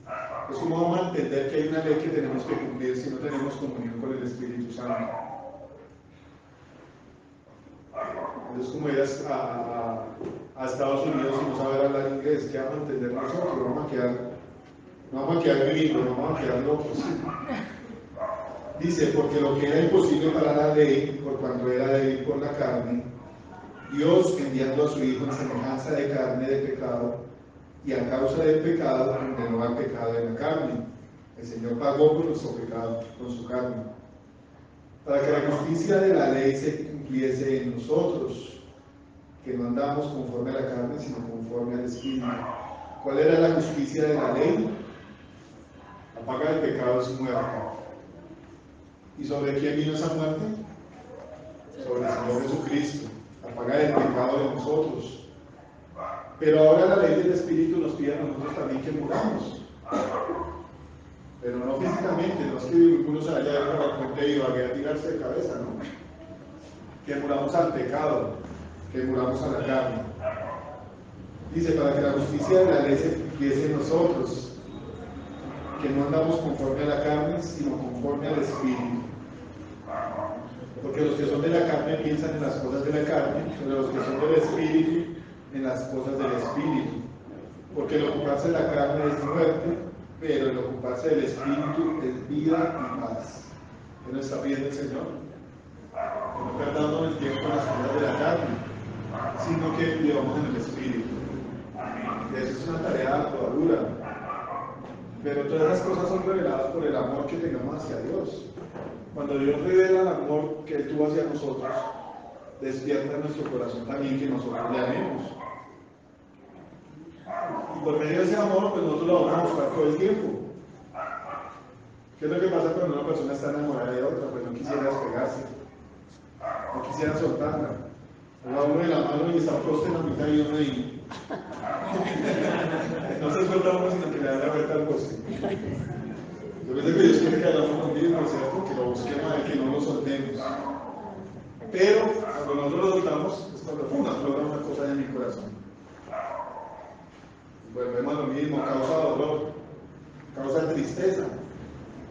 Pues ¿cómo vamos a entender que hay una ley que tenemos que cumplir si no tenemos comunión con el Espíritu Santo? Entonces, como ir a Estados Unidos y no saber hablar inglés, ¿qué vamos a entender nosotros? No vamos a quedar viviendo, no vamos a quedar locos. Dice, porque lo que era imposible para la ley, por cuanto era débil por la carne, Dios, enviando a su Hijo en semejanza de carne de pecado, y a causa del pecado, condenó al pecado en la carne. El Señor pagó por nuestro pecado con su carne, para que la justicia de la ley se cumpliese en nosotros, que no andamos conforme a la carne, sino conforme al Espíritu. ¿Cuál era la justicia de la ley? La paga del pecado es muerte. ¿Y sobre quién vino esa muerte? Sobre el Señor Jesucristo, la paga del pecado de nosotros. Pero ahora la ley del Espíritu nos pide a nosotros también que muramos. Pero no físicamente, no es que uno se vaya a ir por el puente y vaya a tirarse de cabeza, ¿no? Que muramos al pecado, que muramos a la carne. Dice, para que la justicia de la ley se cumpliese en nosotros, que no andamos conforme a la carne, sino conforme al Espíritu. Porque los que son de la carne piensan en las cosas de la carne, pero los que son del Espíritu, en las cosas del Espíritu. Porque el ocuparse de la carne es muerte, pero el ocuparse del Espíritu es vida y paz. ¿Qué nos está pidiendo el Señor? Que no perdamos el tiempo en las cosas de la carne, sino que vivamos en el Espíritu. Y eso es una tarea ardua, dura. Pero todas las cosas son reveladas por el amor que tengamos hacia Dios. Cuando Dios revela el amor que Él tuvo hacia nosotros, despierta en nuestro corazón también que nosotros le amemos. Y por medio de ese amor, pues nosotros lo vamos a buscar todo el tiempo. ¿Qué es lo que pasa cuando una persona está enamorada de otra? Pues no quisiera despegarse, no quisiera soltarla. Va uno de la mano y está puesto en la mitad y uno ahí. No se suelta uno, sino que le da la vuelta al poste. Yo pienso que Dios quiere que hagamos lo mismo, ¿cierto? Que lo busquemos, que no lo soltemos. Pero cuando nosotros lo soltamos, es cuando aflora una cosa en mi corazón. Volvemos a lo mismo, causa dolor, causa tristeza.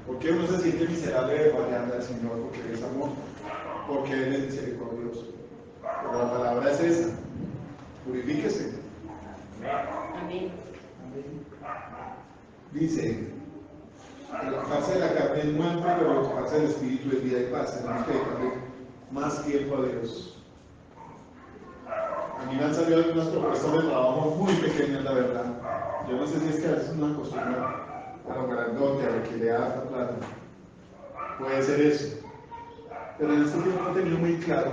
Porque uno se siente miserable de fallarle al Señor, porque Él es amor, porque Él es misericordioso. Pero la palabra es esa: purifíquese. Amén. Dice, el ocuparse de la carne es muerte, pero el ocuparse del Espíritu es vida y paz. Tenemos que dedicarle más tiempo a Dios. A mí me han salido algunas propuestas de trabajo muy pequeñas, la verdad. Yo no sé si es que a veces uno acostumbra a lo grandote, a lo que le da harta plata. Puede ser eso. Pero en este tiempo he tenido muy claro,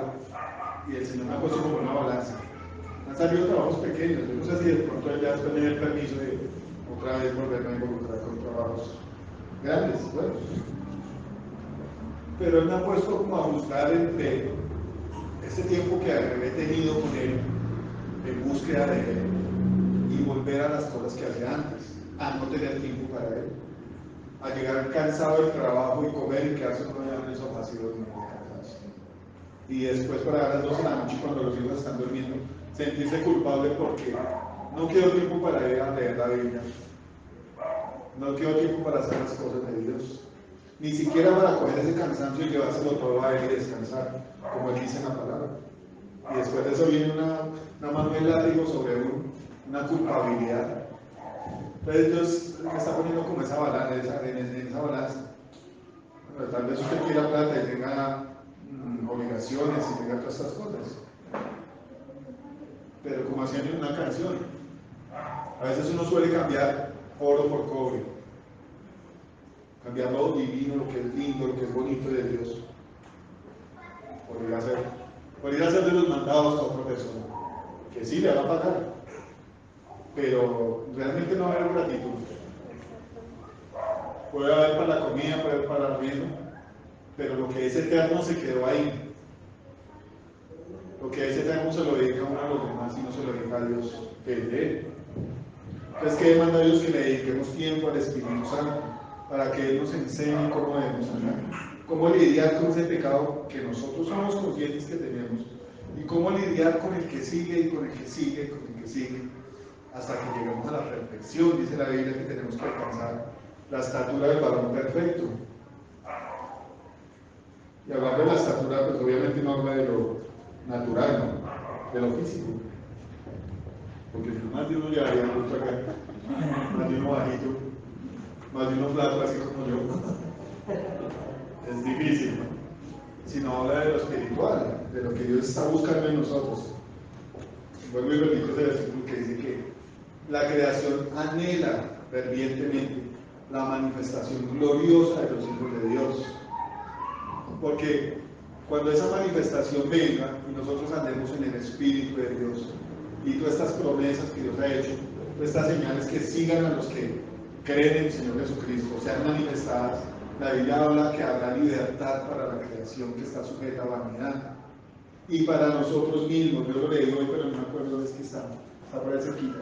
y el Señor me ha puesto como una balanza. Me han salido trabajos pequeños. Yo no sé si de pronto ya después me dé el permiso de otra vez volverme a involucrar con trabajos grandes, buenos. Pero Él me ha puesto como a buscar entre este tiempo que he tenido con Él, en búsqueda de Él, y volver a las cosas que hacía antes, a no tener tiempo para Él, a llegar cansado del trabajo y comer y quedarse con en el sofá así durmiendo cansados. Y después para las 12 de la noche, cuando los hijos están durmiendo, sentirse culpable porque no quedó tiempo para ir a leer la Biblia, no quedó tiempo para hacer las cosas de Dios, ni siquiera para coger ese cansancio y llevárselo todo a Él y descansar, como Él dice en la palabra. Y después de eso viene una mano de látigo sobre una culpabilidad. Entonces Dios me está poniendo como esa balanza, en esa balanza. Bueno, tal vez usted quiera plata y tenga obligaciones y tenga todas estas cosas. Pero como hacían en una canción, a veces uno suele cambiar oro por cobre. Cambiar lo divino, lo que es lindo, lo que es bonito de Dios. Por ir a hacer de los mandados a otra persona, que sí le va a pagar, pero realmente no va a haber gratitud. Puede haber para la comida, puede haber para el arriendo, pero lo que es eterno se quedó ahí. Lo que es eterno se lo dedica uno a los demás y no se lo dedica a Dios, que es de Él. Entonces, ¿qué demanda Dios? Que le dediquemos tiempo al Espíritu Santo para que Él nos enseñe cómo debemos andar, cómo lidiar con ese pecado que nosotros somos conscientes que tenemos y cómo lidiar con el que sigue y con el que sigue y con el que sigue hasta que lleguemos a la perfección. Dice la Biblia que tenemos que alcanzar la estatura del varón perfecto. Y hablando de la estatura, pues obviamente no habla de lo natural, ¿no? De lo físico. Porque más de uno ya había mucho acá, más de uno bajito, más de uno flaco, así como yo. Es difícil, ¿no? Sino habla de lo espiritual, de lo que Dios está buscando en nosotros. Vuelvo y repito ese versículo que dice que la creación anhela fervientemente la manifestación gloriosa de los hijos de Dios. Porque cuando esa manifestación venga y nosotros andemos en el Espíritu de Dios y todas estas promesas que Dios ha hecho, todas estas señales que sigan a los que creen en el Señor Jesucristo, sean manifestadas, la Biblia habla que habrá libertad para la creación que está sujeta a vanidad. Y para nosotros mismos, yo lo leí hoy, pero no me acuerdo de que está por ahí cerquita.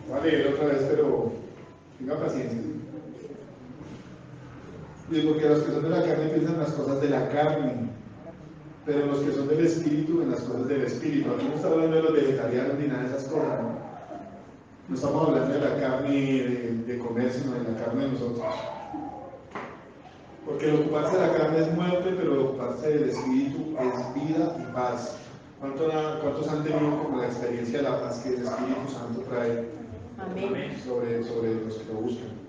Voy a leer otra vez, pero tenga paciencia. Y porque los que son de la carne piensan en las cosas de la carne, pero los que son del Espíritu en las cosas del Espíritu. Aquí no está hablando de los vegetarianos ni nada de esas cosas, ¿no? No estamos hablando de la carne de comer, sino de la carne de nosotros. Porque el ocuparse de la carne es muerte, pero el ocuparse del Espíritu es vida y paz. ¿Cuántos han tenido como la experiencia de la paz que el Espíritu Santo trae sobre los que lo buscan?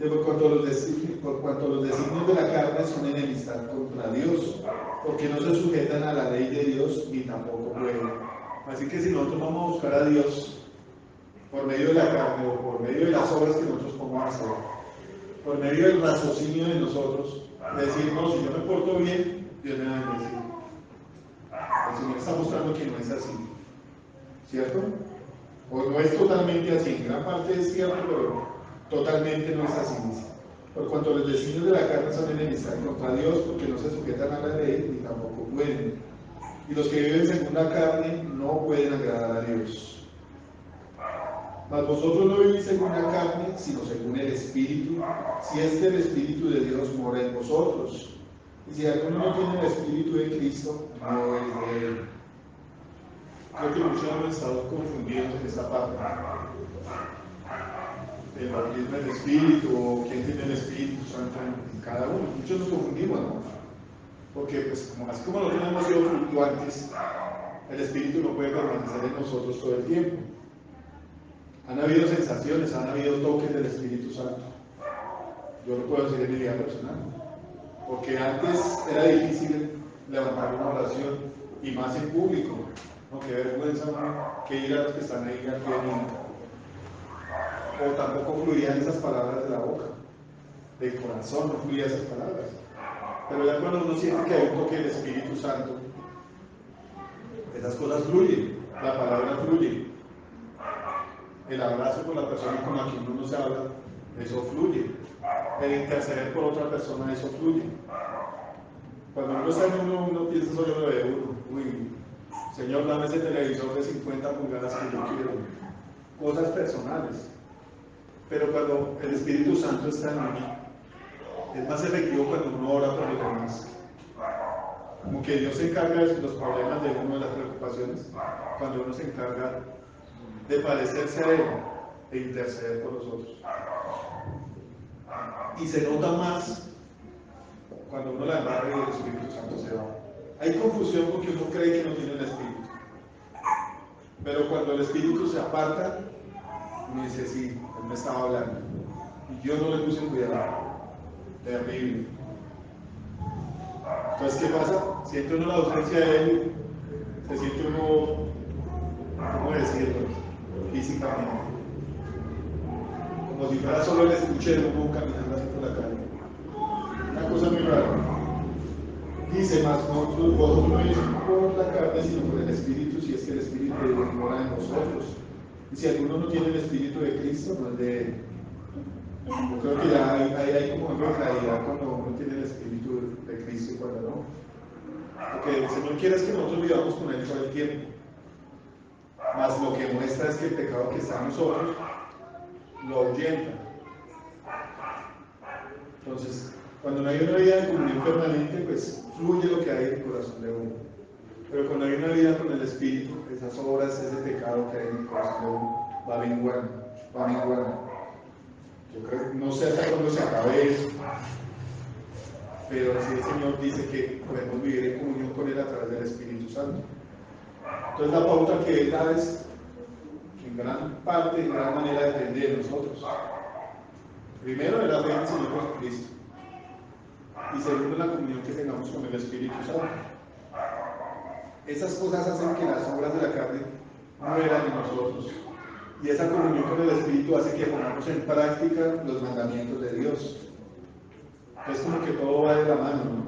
Por cuanto los designios de la carne son enemistad contra Dios, porque no se sujetan a la ley de Dios ni tampoco pueden. Así que si nosotros vamos a buscar a Dios por medio de la carne o por medio de las obras que nosotros podemos hacer, por medio del raciocinio de nosotros, decir, no, si yo me porto bien, Dios me va a bendecir. El Señor está mostrando que no es así, ¿cierto? O no es totalmente así, en gran parte es cierto, pero totalmente no es así. Por cuanto los designios de la carne son enemistad contra Dios, porque no se sujetan a la ley ni tampoco pueden. Y los que viven según la carne no pueden agradar a Dios. Mas vosotros no vivís según la carne, sino según el Espíritu, si es que el Espíritu de Dios mora en vosotros. Y si alguno no tiene el Espíritu de Cristo, no es de Él. Creo que muchos hemos estado confundidos en esta parte. El bautismo del Espíritu, o quién tiene el Espíritu Santo en cada uno. Muchos nos confundimos, ¿no? Porque, pues, así como nosotros hemos sido fluctuantes, el Espíritu no puede permanecer en nosotros todo el tiempo. Han habido sensaciones, han habido toques del Espíritu Santo. Yo lo puedo decir en mi vida personal. Porque antes era difícil levantar una oración, y más en público. No, qué vergüenza, ¿no? Que ir a los que están ahí al pie de mí. O tampoco fluían esas palabras de la boca, del corazón, no fluían esas palabras. Pero ya cuando uno siente que hay un toque del Espíritu Santo, esas cosas fluyen, la palabra fluye. El abrazo con la persona con la que uno no se habla, eso fluye. El interceder por otra persona, eso fluye. Cuando uno está en uno piensa solo lo de uno. Uy, Señor, dame ese televisor de 50 pulgadas que yo quiero. Cosas personales. Pero cuando el Espíritu Santo está en uno, es más efectivo cuando uno ora por los demás. Como que Dios se encarga de los problemas de uno, de las preocupaciones, cuando uno se encarga de parecerse a Él e interceder por los otros. Y se nota más cuando uno la embarra y el Espíritu Santo se va. Hay confusión porque uno cree que no tiene el Espíritu. Pero cuando el Espíritu se aparta, uno dice, sí, Él me estaba hablando. Y yo no le puse cuidado. Terrible. Entonces, ¿qué pasa? Siente uno la ausencia de Él, se siente uno, ¿cómo decirlo? Físicamente. Como si fuera solo el escuche de uno caminando así por la calle. Una cosa muy rara. dice más, vosotros no vivís por la carne, sino por el Espíritu, si es que el Espíritu de Dios mora en vosotros. Y si alguno no tiene el Espíritu de Cristo, no es de él. Yo creo que ya hay como una claridad cuando uno tiene el Espíritu de Cristo y cuando no. Porque el Señor quiere es que nosotros vivamos con Él todo el tiempo. Mas lo que muestra es que el pecado que está en nosotros lo ahuyenta. Entonces, cuando no hay una vida de comunión permanente, pues fluye lo que hay en el corazón de uno. Pero cuando hay una vida con el Espíritu, esas obras, ese pecado que hay en el corazón de uno, va menguando. Yo creo, no sé hasta cuándo se acabe eso, pero así el Señor dice que podemos vivir en comunión con Él a través del Espíritu Santo. Entonces la pauta que Él da es, en gran parte, en gran manera, depende de nosotros. Primero, de la fe en el Señor Jesucristo. Y segundo, la comunión que tengamos con el Espíritu Santo. Esas cosas hacen que las obras de la carne mueran en nosotros. Y esa comunión con el Espíritu hace que pongamos en práctica los mandamientos de Dios. Es como que todo va de la mano, ¿no?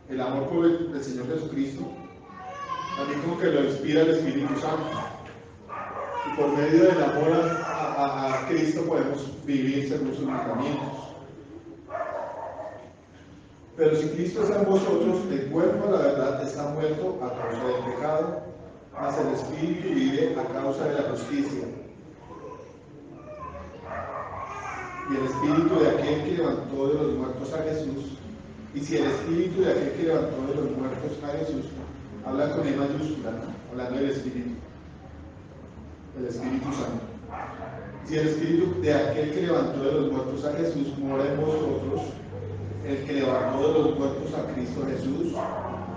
El amor por el Señor Jesucristo, a mí como que lo inspira el Espíritu Santo. Y por medio del amor a Cristo podemos vivir según sus mandamientos. Pero si Cristo está en vosotros, el cuerpo, la verdad, está muerto a causa del pecado, mas el Espíritu vive a causa de la justicia. Y el Espíritu de aquel que levantó de los muertos a Jesús, y si el Espíritu de aquel que levantó de los muertos a Jesús, habla con E mayúscula, ¿no? Hablando del Espíritu, el Espíritu Santo. Si el Espíritu de aquel que levantó de los muertos a Jesús mora en vosotros, el que levantó de los muertos a Cristo Jesús,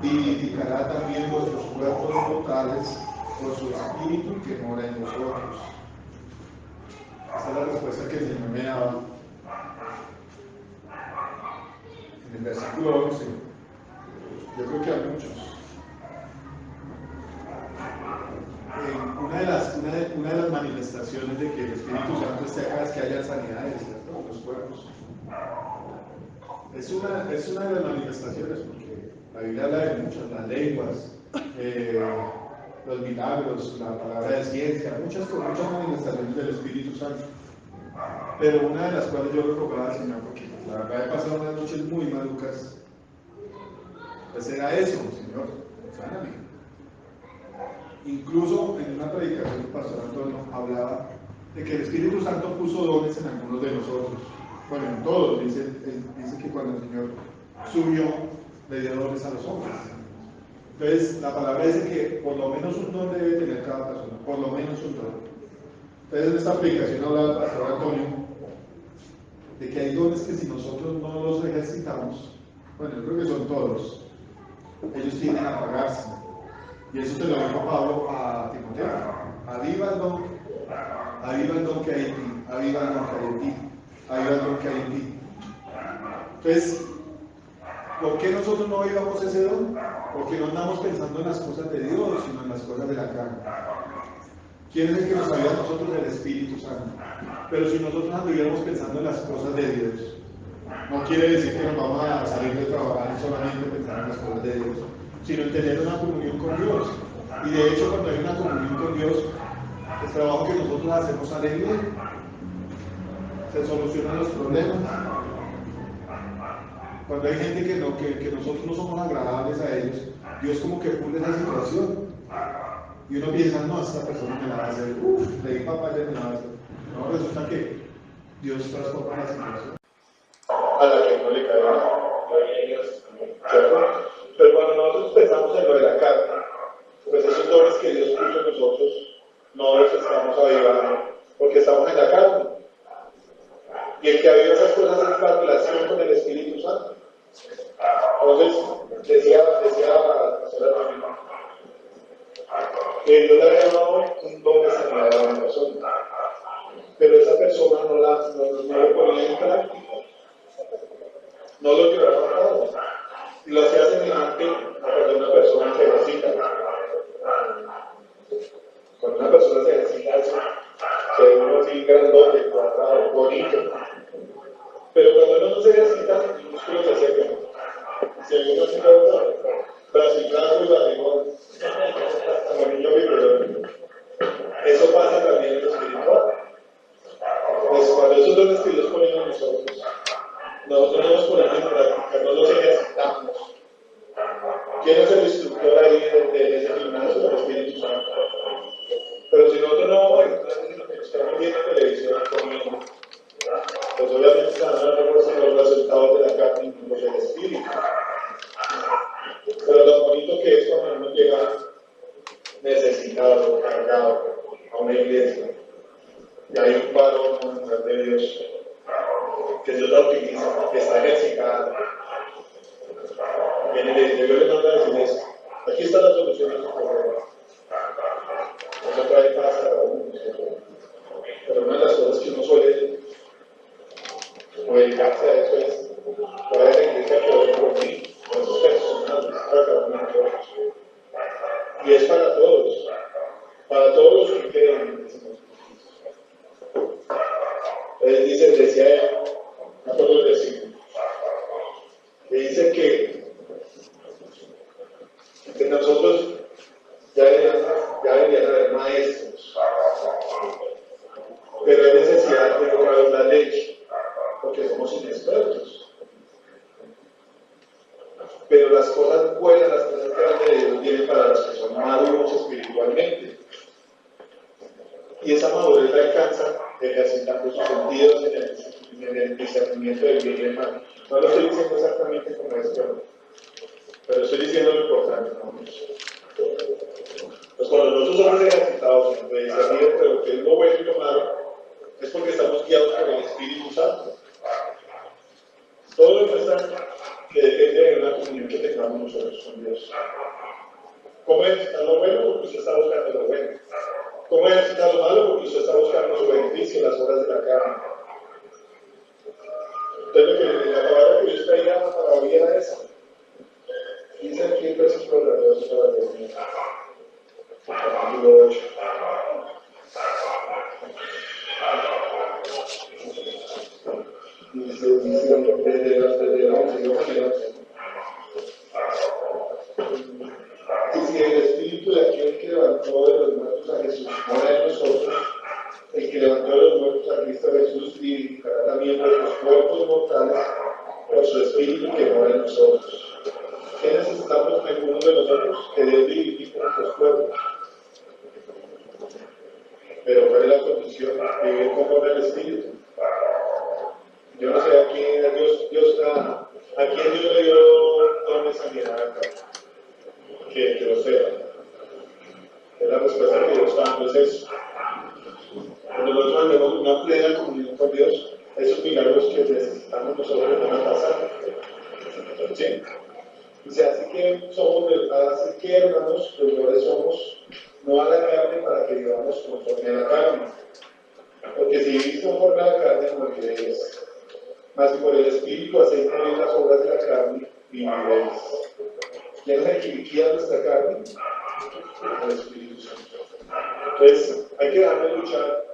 vivificará también vuestros cuerpos mortales por su Espíritu que mora en vosotros. Esa es la respuesta que el Señor me daba en el versículo 11. Yo creo que a muchos. Una de las manifestaciones de que el Espíritu Santo esté acá es que haya sanidades, ¿cierto? En los cuerpos. Es una de las manifestaciones, porque la Biblia habla de muchas, las lenguas, los milagros, la palabra de ciencia, muchas manifestaciones del Espíritu Santo. Pero una de las cuales yo le rogaba al Señor, porque la verdad he pasado unas noches muy malucas, pues era eso, Señor, sáname. Incluso en una predicación el pastor Antonio hablaba de que el Espíritu Santo puso dones en algunos de nosotros. Bueno, en todos, dice que cuando el Señor subió, le dio dones a los hombres. Entonces, la palabra dice que por lo menos un don debe tener cada persona, por lo menos un don. Entonces, en esta predicación hablaba el pastor Antonio de que hay dones que si nosotros no los ejercitamos, bueno, yo creo que son todos, ellos tienden a apagarse. Y eso te lo dijo Pablo a Timoteo: aviva el don que hay en ti, aviva el don que hay en ti, aviva el don que hay en ti. Entonces, ¿por qué nosotros no avivamos ese don? Porque no andamos pensando en las cosas de Dios, sino en las cosas de la carne. ¿Quién es el que nos aviva a nosotros? El Espíritu Santo. Pero si nosotros anduviéramos pensando en las cosas de Dios, no quiere decir que nos vamos a salir de trabajar solamente pensando en las cosas de Dios, sino en tener una comunión con Dios. Y de hecho, cuando hay una comunión con Dios, el trabajo que nosotros hacemos sale bien, se solucionan los problemas. Cuando hay gente que nosotros no somos agradables a ellos, Dios como que pule esa situación. Y uno piensa, no, esta persona me la va a hacer, le di papá, ya me la va a hacer. No, resulta que Dios transforma la situación a la que no le cae nada. ¿Cierto? Pero cuando nosotros pensamos en lo de la carne, pues esos dones que Dios puso en nosotros, no los estamos avivando, porque estamos en la carne. Y el que aviva esas cosas es la relación con el Espíritu Santo. Entonces, decía la pastora también, que Dios le había dado un don de sanidad a una persona, pero esa persona no lo ponía en práctica, no lo llevaba a cabo, y lo hacía semejante a cuando una persona se ejercita. Cuando una persona se ejercita, se ve uno así grandote, cuadrado, bonito, pero cuando uno no se ejercita, el músculo se seca, se ve uno así grandote. no nos ponemos en práctica, no nos ejercitamos. ¿Quién es el instructor ahí de ese gimnasio? El Espíritu Santo. Pero si nosotros no estamos viendo televisión conmigo, pues obviamente se van a ver los resultados de la carne y los del Espíritu. Pero lo bonito que es cuando uno llega necesitado, cargado a una iglesia y hay un varón en lugar de Dios que Dios la utiliza, que está ejercitada. Viene y le dice, yo le mando a decir eso. Aquí está la solución a su problema. Eso trae paz a cada uno. Pero una de las cosas que uno suele dedicarse a eso es toda la iglesia que ore por mí, por sus personas, para cada uno de nosotros. Y es para todos los que creen. Él dice, decía él, no puedo el versículo, que dice que nosotros ya deberían haber maestros, pero hay necesidad de educar la ley, porque somos inexpertos. Pero las cosas buenas, las cosas grandes de Dios vienen para los que son maduros espiritualmente. Y esa madurez la alcanza ejercitando sus sentidos en el discernimiento del bien y del mal. No lo estoy diciendo exactamente como esto, pero estoy diciendo lo importante, ¿no? Pues cuando nosotros somos ejercitados en discernir entre lo que es lo bueno y lo malo, es porque estamos guiados por el Espíritu Santo. Todo demuestra que depende de una comunión que tengamos nosotros con Dios. ¿Cómo ejercitar lo bueno? Porque usted está buscando lo bueno. ¿Cómo ejercitar lo malo? Porque usted está buscando su beneficio, las obras de la carne. Entonces, la palabra que Dios traía para hoy era esa. Dice aquí el versículo de Dios para terminar. Capítulo 8. Dice, desde la 11, yo voy a y si el espíritu de aquel que levantó de los muertos a Jesús mora en nosotros, el que levantó de los muertos a Cristo Jesús vivificará también nuestros cuerpos mortales por su espíritu que mora en nosotros. ¿Qué necesitamos algunos de nosotros? Que Dios vivifique nuestros cuerpos. Pero ¿cuál es la condición? Vivir conforme al espíritu. Yo no sé a quién Dios le dio dones de sanidad acá. Que lo sepa. Es la respuesta que Dios está dando, es eso. Cuando nosotros tenemos una plena comunión con Dios, esos milagros que necesitamos nosotros van a pasar. ¿Sí? Dice, así que hermanos, deudores somos, no a la carne para que vivamos conforme a la carne. Porque si vivís conforme a la carne, moriréis. Mas si por el Espíritu hacéis morir las obras de la carne, viviréis. ¿Quién es el que liquida nuestra carne? El Espíritu Santo. Entonces, hay que dejar de luchar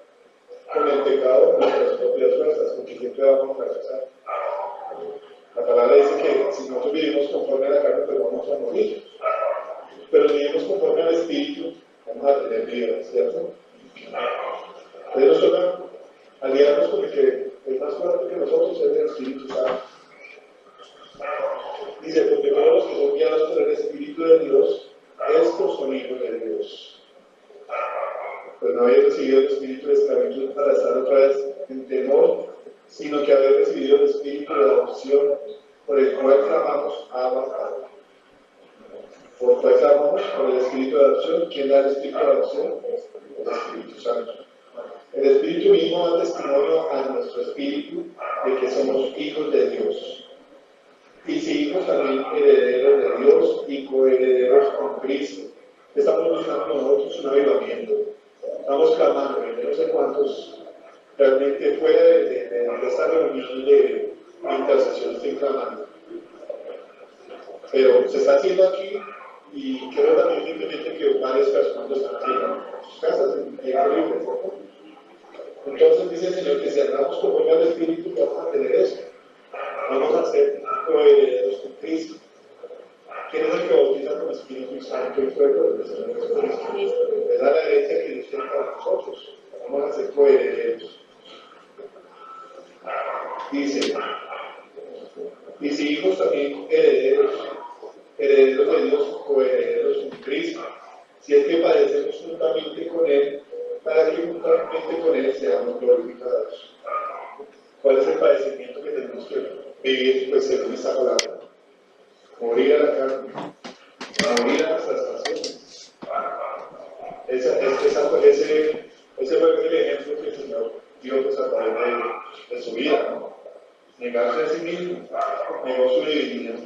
con el pecado con nuestras propias fuerzas, porque siempre vamos a fracasar. La palabra dice que si nosotros vivimos conforme a la carne, pues vamos a morir. Pero si vivimos conforme al Espíritu, vamos a tener vida, ¿cierto? Entonces nos toca aliarnos con el que es más fuerte que nosotros, es el Espíritu Santo. Dice, porque todos los que son guiados por el Espíritu de Dios, estos son hijos de Dios. Pues no habéis recibido el espíritu de esclavitud para estar otra vez en temor, sino que habéis recibido el espíritu de adopción, por el cual clamamos Abba Padre. ¿Por cuál clamamos? Por el espíritu de adopción. ¿Quién da el espíritu de adopción? El Espíritu Santo. El Espíritu mismo da testimonio a nuestro espíritu de que somos hijos de Dios. Y si hijos, también herederos de Dios y coherederos con Cristo. Estamos buscando nosotros un avivamiento. Estamos clamando, yo no sé cuántos realmente fuera de esta reunión de intercesión estoy clamando. Pero se está haciendo aquí y creo también simplemente que varias personas lo están haciendo en sus casas, en tiempo libre. Entonces dice el Señor que si andamos conforme al Espíritu vamos a tener eso. Vamos a ser coherederos con Cristo. ¿Quién es el que bautiza con Espíritu Santo y fuego? El Señor Jesucristo. Es la herencia que Dios tiene para nosotros. Vamos a ser coherederos. Dice, Y si hijos también herederos, herederos de Dios, coherederos con Cristo. Si es que padecemos juntamente con Él, para que juntamente con Él seamos glorificados. ¿Cuál es el padecimiento que tenemos que vivir? Pues según esta palabra. Morir a la carne, morir a nuestras pasiones. Ese fue el ejemplo que el Señor dio pues, a través de su vida, ¿no? Negarse a sí mismo, negó su divinidad.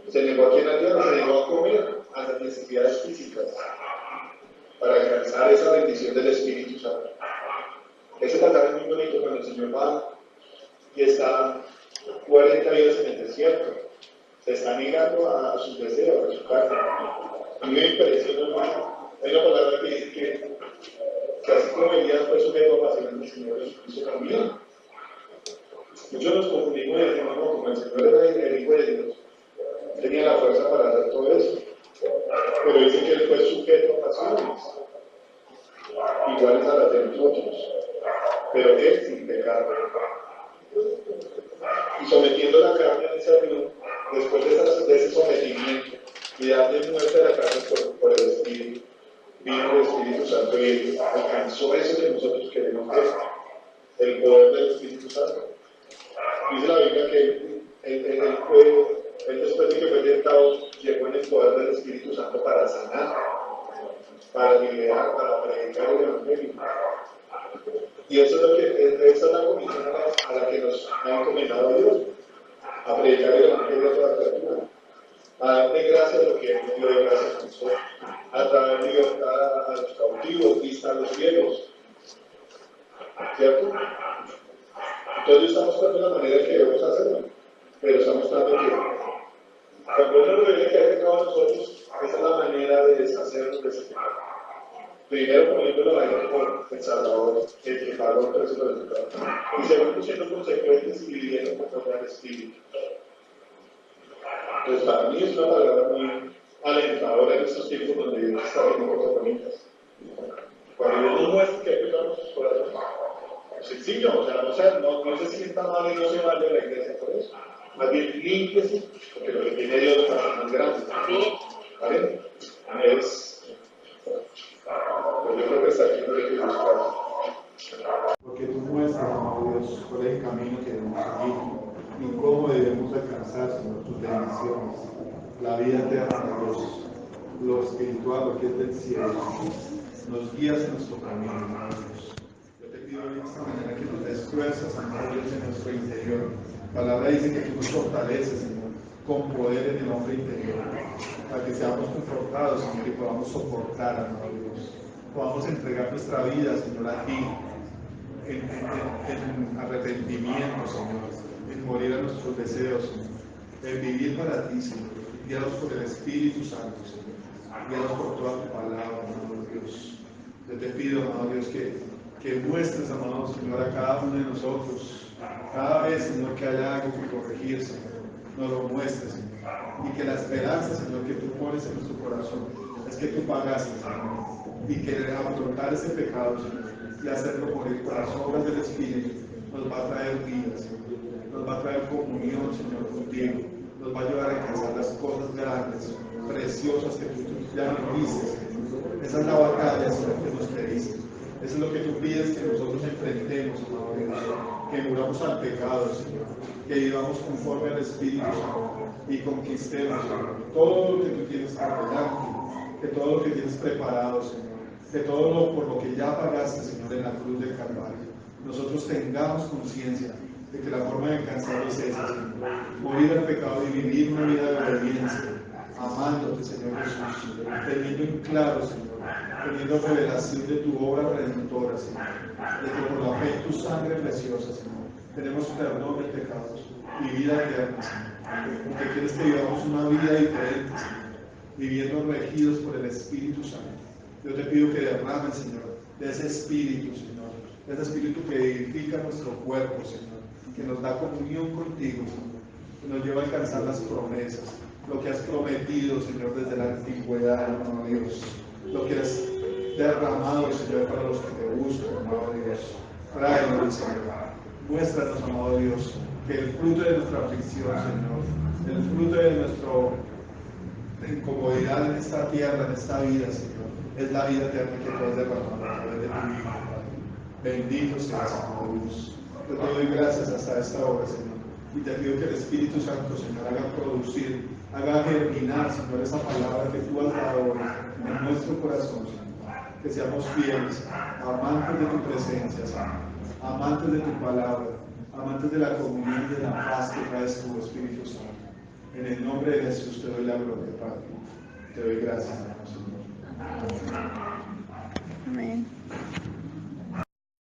Se negó aquí en la tierra, se negó a comer a las necesidades físicas para alcanzar esa bendición del Espíritu Santo. Ese pasaje es muy bonito cuando el Señor va y está 40 días en el desierto. Se está negando a sus deseos, a su carne. A mí me impresiona mucho. Hay una palabra que dice que así como Elías fue sujeto a pasiones del Señor Jesucristo también. Muchos nos confundimos y decimos, no, como el Señor era el Hijo de Dios, tenía la fuerza para hacer todo eso. Pero dice que Él fue sujeto a pasiones, iguales a las de nosotros, pero que sin pecado. Y sometiendo la carne a ese río, después de ese sometimiento y darle muerte a la carne por el Espíritu, vino el Espíritu Santo y alcanzó eso que nosotros queremos ver, el poder del Espíritu Santo. Dice la Biblia que él después de que fue tentado, llegó en el poder del Espíritu Santo para sanar, para liberar, para predicar el Evangelio. Y eso es lo que, esa es la comisión a la que nos ha encomendado Dios, a predicar el Evangelio a toda criatura, a darle gracias a lo que Él nos dio de gracias a nosotros, a traer libertad a los cautivos, vista a los ciegos, ¿cierto? Entonces estamos tratando la manera que debemos hacerlo, pero estamos tratando que cuando Él nos revela que ha pecado a nosotros, esa es la manera de deshacernos de ese pecado. Primero poniéndolo a Él por el Salvador, el que pagó el precio del pecado. Y segundo, siendo consecuentes y viviendo conforme al Espíritu. Entonces, para mí es una palabra muy alentadora en estos tiempos donde Dios está viendo cosas bonitas. Cuando Dios nos muestra que hay pecado en nuestros corazones, es sencillo, o sea, no se sienta mal y no se vaya a la iglesia por eso. Más bien, límpiese, porque lo que tiene Dios es más grande. ¿Vale? Pues yo creo que está aquí lo que Dios para. Porque tú muestras, amado Dios, cuál es el camino que debemos seguir y cómo debemos alcanzar, Señor, tus bendiciones, la vida eterna, Dios, lo espiritual, lo que es del cielo. Nos guías en nuestro camino, amado Dios. Yo te pido en esta manera que nos des fuerzas, amado Dios, en nuestro interior. La palabra dice que tú nos fortaleces, Señor, con poder en el hombre interior, para que seamos confortados, Señor, y podamos soportar, amado Dios. Podamos entregar nuestra vida, Señor, a ti, en arrepentimiento, Señor, en morir a nuestros deseos, Señor, en vivir para ti, Señor, guiados por el Espíritu Santo, Señor, guiados por toda tu palabra, amado Dios. Yo te pido, amado Dios, que muestres, amado Señor, a cada uno de nosotros, cada vez, Señor, que haya algo que corregir, Señor, nos lo muestres, Señor, y que la esperanza, Señor, que tú pones en nuestro corazón es que tú pagaste, Señor, y que afrontar ese pecado, Señor, y hacerlo morir por las obras del Espíritu, nos va a traer vida, Señor, nos va a traer comunión, Señor, contigo, nos va a ayudar a alcanzar las cosas grandes, preciosas que tú ya nos dices, Señor. Esa es la batalla, Señor, que nos pediste. Eso es lo que tú pides que nosotros enfrentemos, amado Dios, que muramos al pecado, Señor, que vivamos conforme al Espíritu, Señor, y conquistemos, Señor, todo lo que tú tienes por delante, que todo lo que tienes preparado, Señor, que todo lo por lo que ya pagaste, Señor, en la cruz del Calvario, nosotros tengamos conciencia de que la forma de alcanzarlo es esa, Señor, morir al pecado y vivir una vida de obediencia, amándote, Señor Jesús, teniendo en claro, Señor, teniendo revelación de tu obra redentora, Señor, de que por la fe en tu sangre preciosa, Señor, tenemos perdón de pecados y vida eterna, Señor, porque quieres que vivamos una vida diferente, Señor, viviendo regidos por el Espíritu Santo. Yo te pido que derrames, Señor, de ese Espíritu, Señor, de ese Espíritu que edifica nuestro cuerpo, Señor, que nos da comunión contigo, Señor, que nos lleva a alcanzar las promesas, lo que has prometido, Señor, desde la antigüedad, amado Dios, lo que has derramado, Señor, para los que te buscan, amado Dios. Tráenos, Señor, muéstranos, amado Dios, que el fruto de nuestra aflicción, Señor, el fruto de nuestra incomodidad en esta tierra, en esta vida, Señor, es la vida eterna que tú has derramado a través de tu Hijo, Padre. Bendito seas, Señor Dios. Yo te doy gracias hasta esta hora, Señor. Y te pido que el Espíritu Santo, Señor, haga producir, haga germinar, Señor, esa palabra que tú has dado hoy en nuestro corazón, Señor. Que seamos fieles, amantes de tu presencia, Señor, amantes de tu palabra, amantes de la comunión y de la paz que traes tu Espíritu Santo. En el nombre de Jesús te doy la gloria, Padre. Te doy gracias, Señor. Amén.